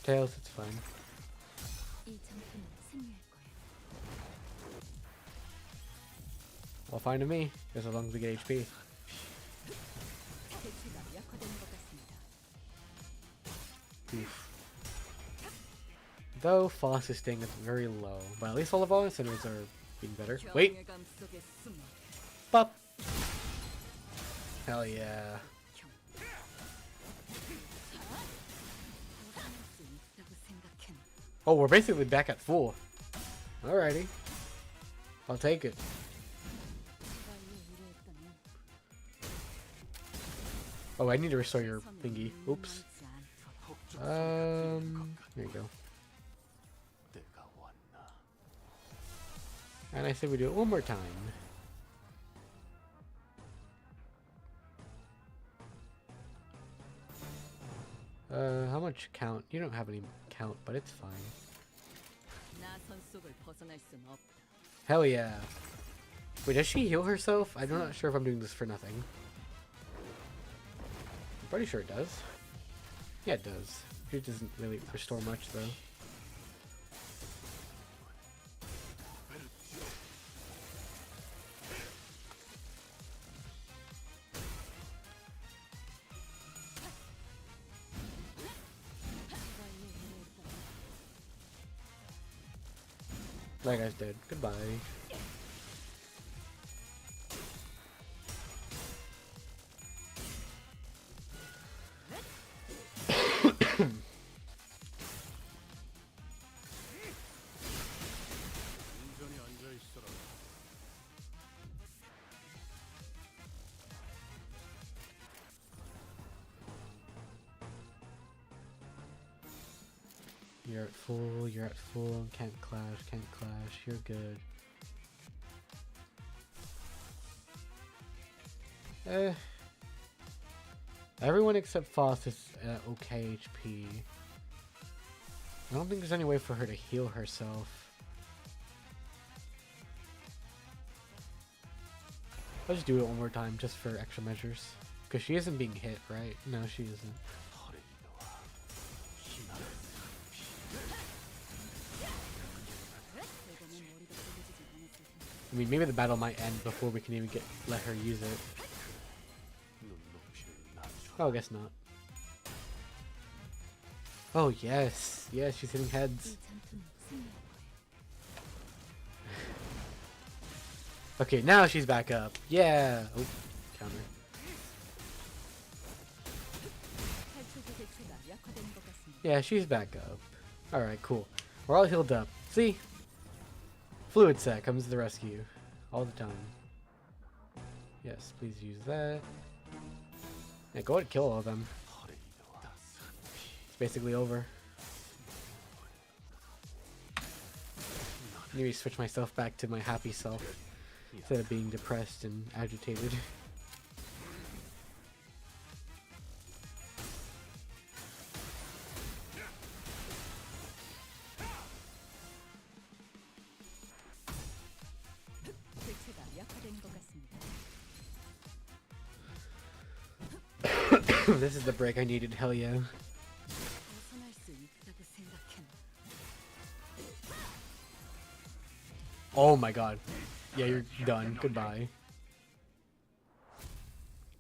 Tails, it's fine. 이 전투는 승리할 거예요. Well, fine to me. Just as long as we get HP. 대추가 약화된 것 같습니다. Oof. Though Foss is staying at very low, but at least all of our sinners are being better. Wait! 경외감 속에 숨어. Pop! Hell yeah. Oh, we're basically back at full. Alrighty. I'll take it. Oh, I need to restore your thingy. Oops. There you go. And I said we do it one more time. How much count? You don't have any count, but it's fine. 나선 속을 벗어날 순 없다. Hell yeah. Wait, does she heal herself? I'm not sure if I'm doing this for nothing. I'm pretty sure it does. Yeah, it does. It doesn't really restore much though. That guy's dead. Goodbye. You're at full, can't clash, you're good. Everyone except Foss is at okay HP. I don't think there's any way for her to heal herself. I'll just do it one more time just for extra measures. Because she isn't being hit, right? No, she isn't. I mean, maybe the battle might end before we can even let her use it. Oh, I guess not. Oh, yes. Yes, she's hitting heads. Okay, now she's back up. Yeah. Oh, counter. Yeah, she's back up. Alright, cool. We're all healed up. See? Fluid set comes to the rescue. All the time. Yes, please use that. Yeah, go ahead and kill all of them. It's basically over. Maybe switch myself back to my happy self instead of being depressed and agitated. This is the break I needed, hell yeah. Oh my god. Yeah, you're done. Goodbye.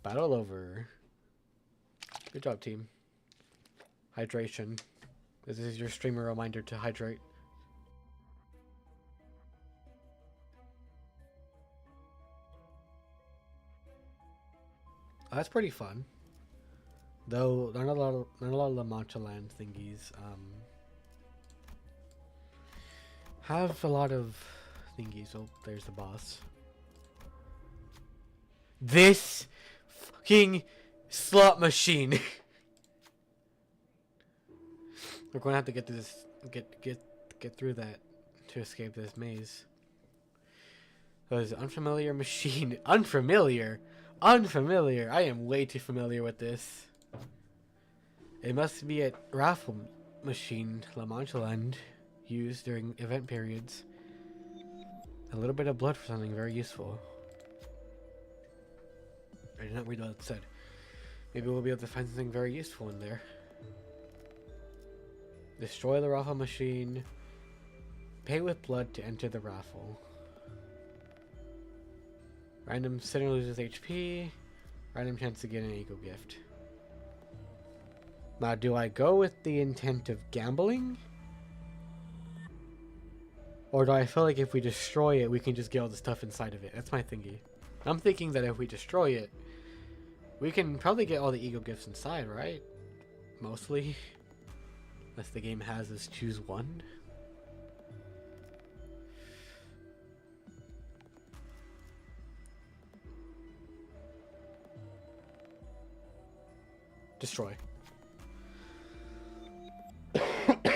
Battle over. Good job, team. Hydration. This is your streamer reminder to hydrate. Oh, that's pretty fun. Though not a lot of the matcha land thingies have a lot of thingies. Oh, there's the boss. This fucking slot machine. We're going to have to get through this, get through that to escape this maze. Those unfamiliar machine. Unfamiliar. I am way too familiar with this. It must be a raffle machine La Mancha Land used during event periods. A little bit of blood for something very useful. I did not read what it said. Maybe we'll be able to find something very useful in there. Destroy the raffle machine. Pay with blood to enter the raffle. Random center loses HP. Random chance to get an eco gift. Now, do I go with the intent of gambling? Or do I feel like if we destroy it, we can just get all the stuff inside of it? That's my thingy. I'm thinking that if we destroy it, we can probably get all the ego gifts inside, right? Mostly. Unless the game has us choose one. Destroy.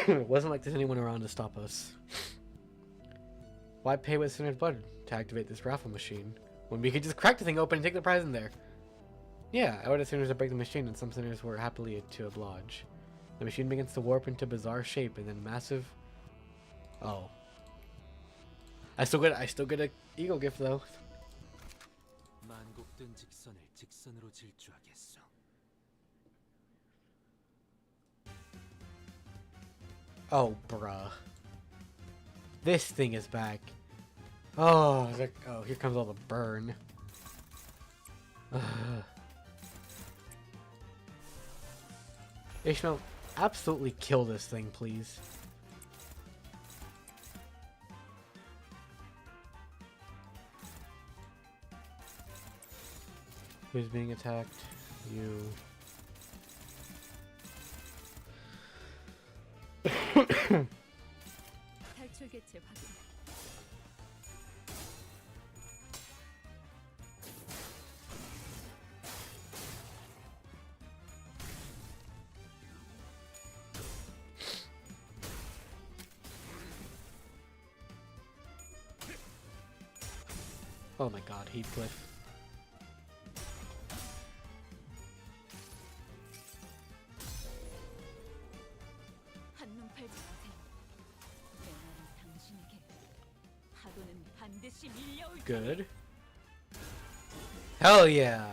It wasn't like there's anyone around to stop us. Why pay with Sinner's blood to activate this raffle machine when we could just crack the thing open and take the prize in there? Yeah, I would have sinners to break the machine, and some sinners were happily to oblige. The machine begins to warp into bizarre shape and then massive. Oh, I still get a ego gift though. Oh, bruh. This thing is back. Oh, oh, here comes all the burn. Ugh. Ishmael, absolutely kill this thing, please. Who's being attacked? You. 탈출 개체 확인. Oh my god, Heathcliff. 한눈 팔지 마세요. 내 말은 당신에게. 파도는 반드시 밀려올 테니. Good. Hell yeah!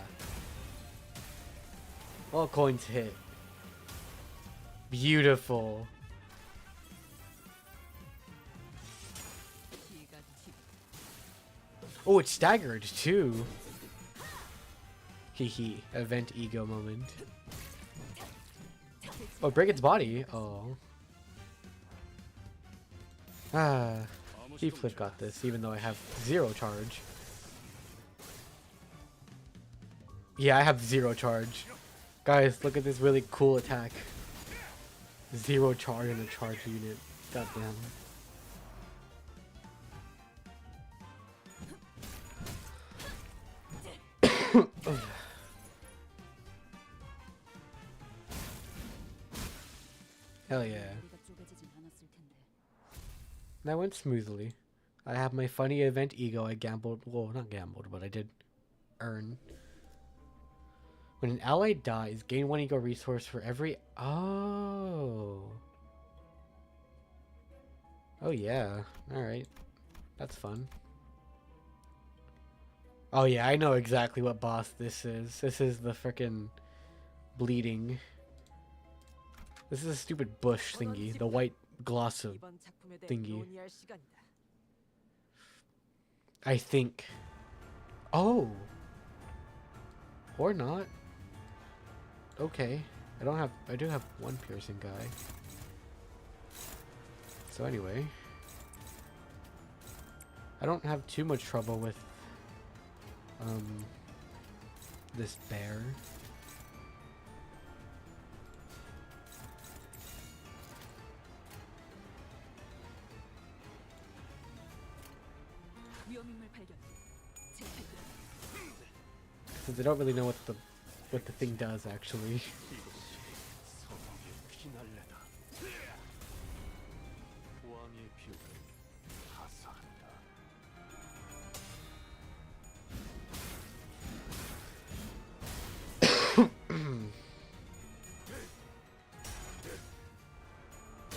All coins hit. Beautiful. 기가 튀. Oh, it's staggered too. Hee event ego moment. Oh, break its body. Oh. Ah. Heathcliff got this, even though I have 0 charge. Yeah, I have 0 charge. Guys, look at this really cool attack. 0 charge in a charge unit. Goddamn. Hell yeah. 우리가 쪼개지진 않았을 텐데. That went smoothly. I have my funny event ego I gambled, well, not gambled, but I did earn. When an ally dies, gain 1 ego resource for every... Oh. Oh yeah. Alright. That's fun. Oh yeah, I know exactly what boss this is. This is the frickin' bleeding. This is a stupid bush thingy. The white gloss of 이번 작품에 대해 thingy. 논의할 시간이다. I think. Oh. Or not. Okay. I do have 1 piercing guy. So anyway. I don't have too much trouble with this bear. 위험인물 발견. 재패. Because I don't really know what the thing does actually.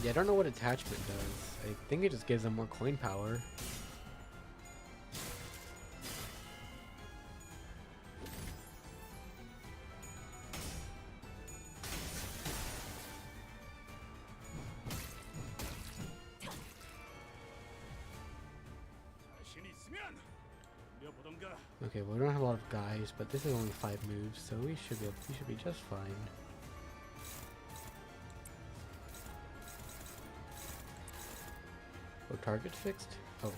Yeah, I don't know what attachment does. I think it just gives them more coin power. Okay, well, we don't have a lot of guys, but this is only 5 moves, so we should be just fine. Oh, target fixed? Oh.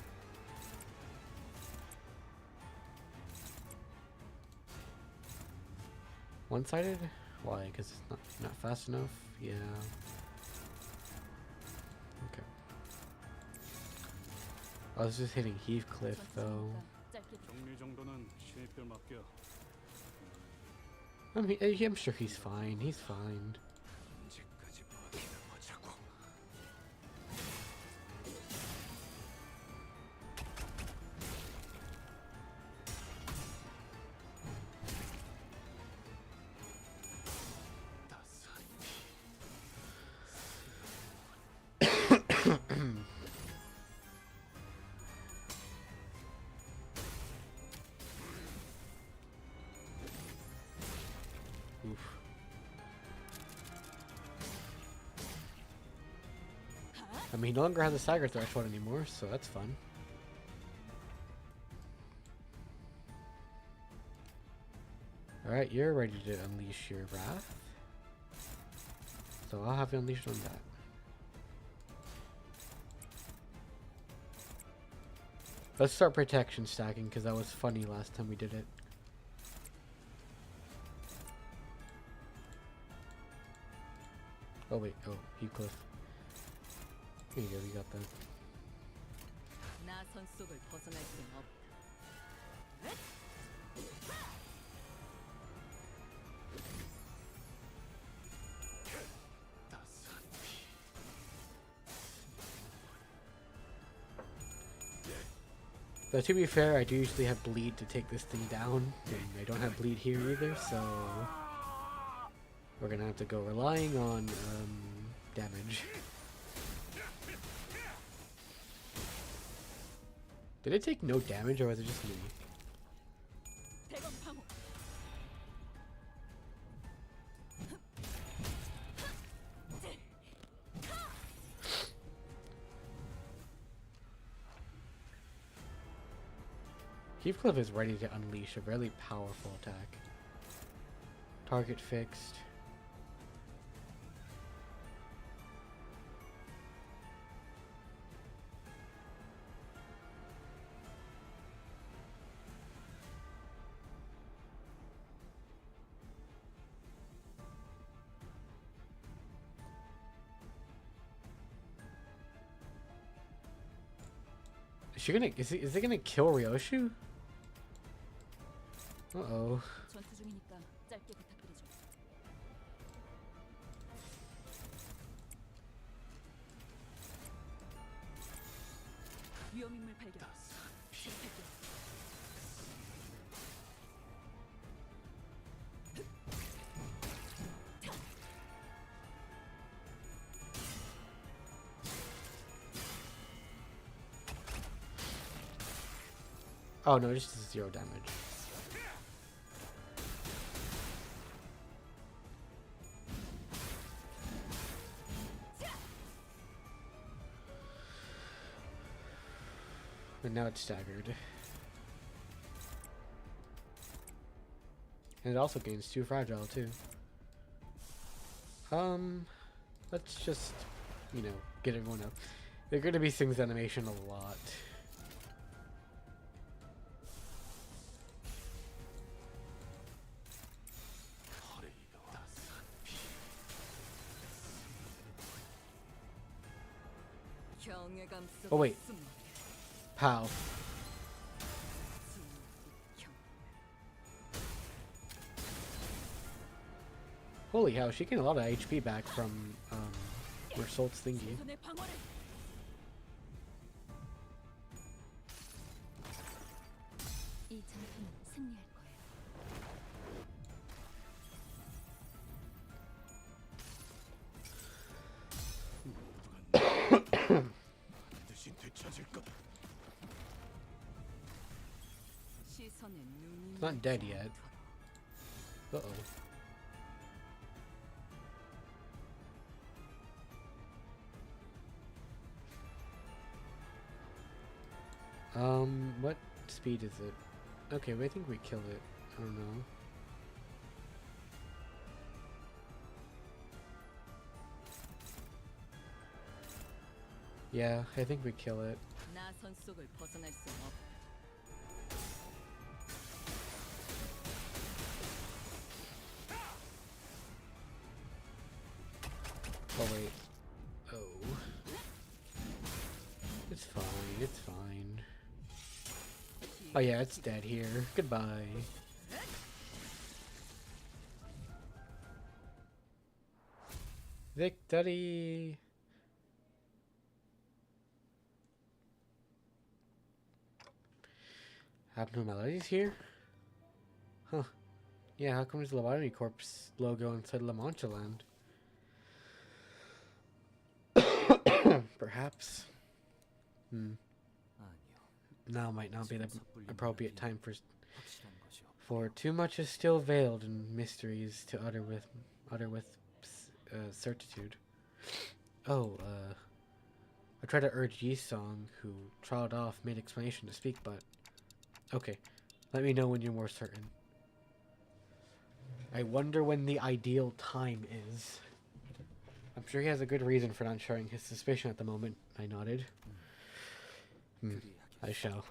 One-sided? Why? Because it's not fast enough? Yeah. Okay. I was just hitting Heathcliff though. I mean, I'm sure he's fine. He's fine. Oof. I mean, he no longer has a stagger threshold anymore, so that's fun. Alright, you're ready to unleash your wrath. So I'll have you unleashed on that. Let's start protection stacking, because that was funny last time we did it. Oh wait, oh, Heathcliff. Here you go, you got that. 나선 속을 벗어날 수는 없다. Though to be fair, I do usually have bleed to take this thing down, and I don't have bleed here either, so we're gonna have to go relying on damage. Did it take no damage, or was it just me? 대검 방어. Heathcliff is ready to unleash a really powerful attack. Target fixed. Is it gonna kill Ryoshu? Uh-oh. 전투 중이니까 짧게 부탁드리죠. 위험 인물 발견. 실패격. Oh no, just 0 damage. And now it's staggered. And it also gains 2 fragile too. Let's just, you know, get everyone up. They're gonna be Sing's animation a lot. Oh wait. Pow. Holy hell, she gained a lot of HP back from Mersault's thingy. 이 전투는 승리할 거야. 반드시 되찾을 거다. 시선에 눈이 It's not dead yet. Uh-oh. What speed is it? Okay, well, I think we kill it. I don't know. Yeah, I think we kill it. 나선 속을 벗어날 수는 없다. Oh wait. Oh. It's fine, it's fine. Oh yeah, it's dead here. Goodbye. Victory! Abnormalities here? Huh. Yeah, how come there's a Lobotomy Corpse logo inside La Mancha Land? Perhaps. Now might not be the appropriate time for too much is still veiled in mysteries to utter with certitude. Oh, tried to urge Yi-song, who trotted off mid-explanation, to speak, but... Okay, let me know when you're more certain. I wonder when the ideal time is. I'm sure he has a good reason for not sharing his suspicion at the moment. I nodded. I shall.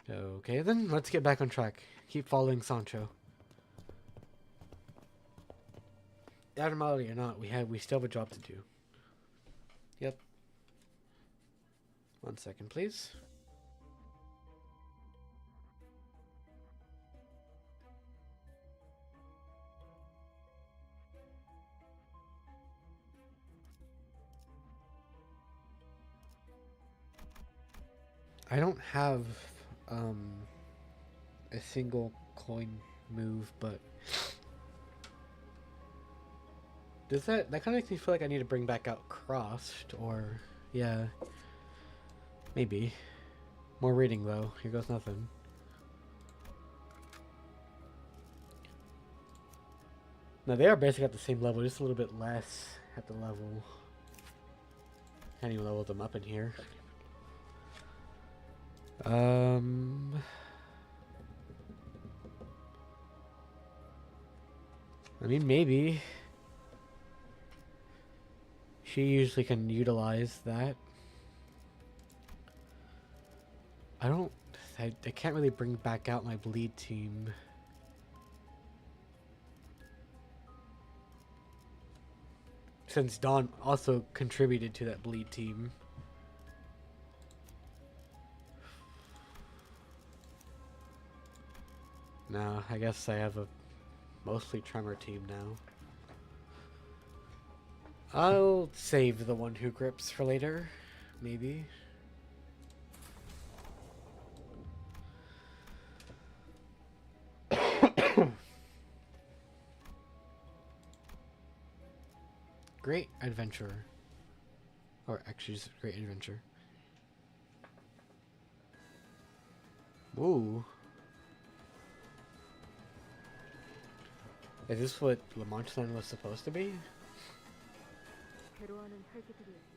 Okay, then let's get back on track. Keep following Sancho. Abnormality or not, we still have a job to do. Yep. 1 second, please. I don't have a single coin move, but does that kind of makes me feel like I need to bring back out Crossed, or yeah, maybe more reading though. Here goes nothing. Now they are basically at the same level, just a little bit less at the level. Can't even level them up in here. I mean, maybe. She usually can utilize that. I can't really bring back out my bleed team. Since Dawn also contributed to that bleed team. No, I guess I have a mostly Tremor team now. I'll save the one who grips for later, maybe. Great adventurer. Or actually just great adventure. Ooh. Is this what Lamontsland was supposed to be?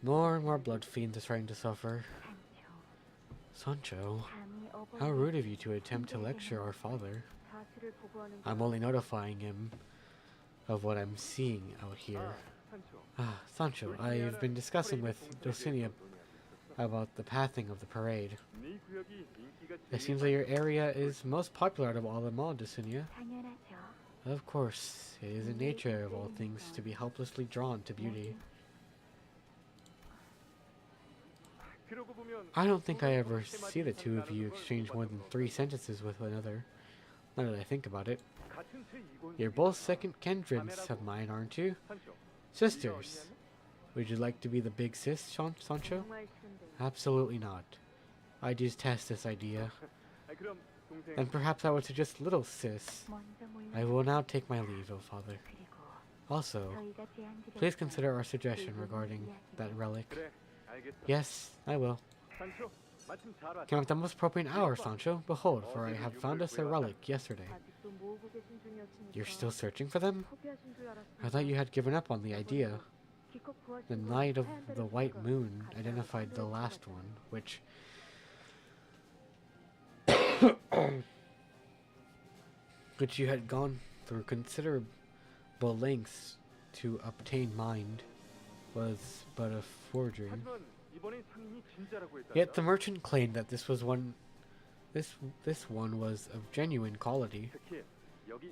More and more blood fiends are starting to suffer. Sancho, how rude of you to attempt to lecture our father. I'm only notifying him of what I'm seeing out here. Ah, Sancho, I've been discussing with Dulcinea about the pathing of the parade. It seems that your area is most popular out of all them all, Dulcinea. Of course, it is the nature of all things to be helplessly drawn to beauty. I don't think I ever see the two of you exchange more than 3 sentences with one another, now that I think about it. You're both second kindreds of mine, aren't you? Sisters. Would you like to be the big sis, Sancho? Absolutely not. I just test this idea. And perhaps I would suggest little sis. I will now take my leave, O father. Also, please consider our suggestion regarding that relic. Yes, I will. Came at the most appropriate hour, Sancho. Behold, for I have found us a relic yesterday. You're still searching for them? I thought you had given up on the idea. The night of the white moon identified the last one, which... which you had gone through considerable lengths to obtain mind, was but a forgery. Yet the merchant claimed that this one was of genuine quality.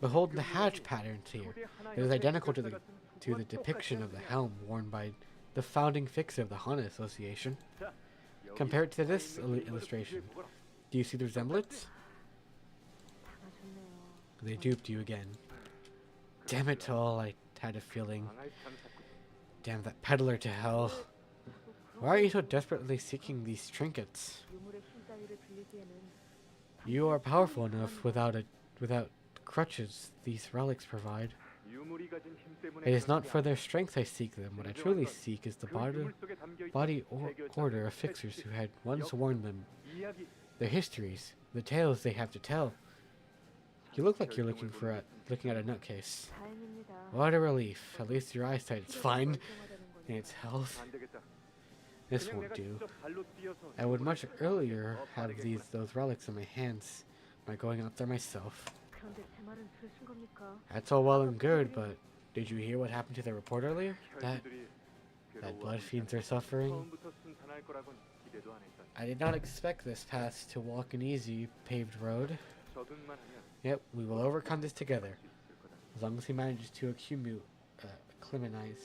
Behold the hatch patterns here. It is identical to the depiction of the helm worn by the founding fixer of the Hana Association. Compared to this illustration, do you see the resemblance? They duped you again. Damn it all, I had a feeling. Damn that peddler to hell. Why are you so desperately seeking these trinkets? You are powerful enough without crutches these relics provide. It is not for their strength I seek them. What I truly seek is the body order of fixers who had once worn them. Their histories, the tales they have to tell. You look like you're looking at a nutcase. What a relief. At least your eyesight is fine. And its health. This 그냥 won't 내가 do. 직접 발로 뛰어서 I would much 이곳을 earlier 더 have 빠르겠구나. those relics in my hands by going out there myself. 그런데 제 말은 들으신 겁니까? That's all well and good, but did you hear what happened to the report earlier? That 혈기들이 blood fiends are suffering? 처음부터 순탄할 거라곤 기대도 안 했다. I did not expect this path to walk an easy paved road. 적응만 하면 Yep, we will overcome this together, 할수 있을 거다. as long as he manages to acclimatize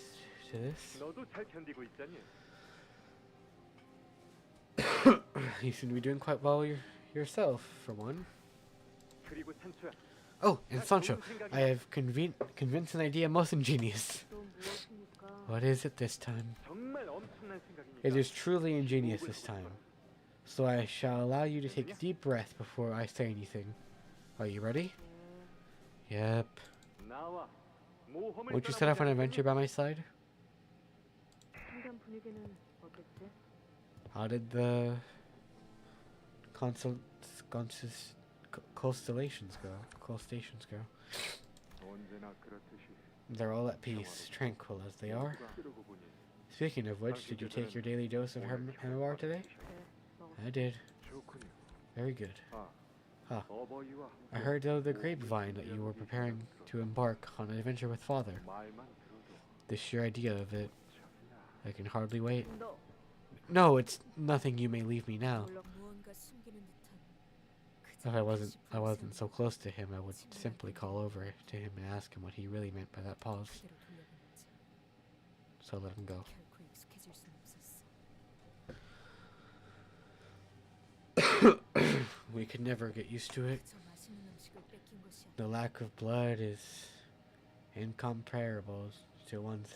to this. 너도 잘 견디고 있잖니. You seem to be doing quite well yourself, for one. 그리고 산초야. Oh, and Sancho, I have convinced an idea most ingenious. 또 무엇입니까? What is it this time? 정말 엄청난 생각이니까. It is truly ingenious this time. So I shall allow you to take a deep breath before I say anything. Are you ready? Yep. 나와. 모험을 Won't you set off on an 떠나보자. adventure by my side? 현장 분위기는 어땠지? How did the constellations go? 언제나 그렇듯이 They're all at peace, tranquil as they are. 그러고 보니 Speaking of which, did you take your daily dose of MMR today? 네, 먹었어. I did. 좋군요. Very good. 아, 어버이와 I heard though the grapevine that you were preparing to embark on an adventure with father. 말만 들어도 The sheer idea of it, 참나. I can hardly wait. 너 No, it's nothing. You may leave me now. 물론 무언가 숨기는 듯한 If I wasn't so close to him, I would simply call over to him and ask him what he really meant by that pause. 그대로 돌려보냈지. So let him go. 결코 익숙해질 순 없었어. We could never get used to it. 저 맛있는 음식을 뺏긴 것이 아니야. The lack of blood is incomparable to one's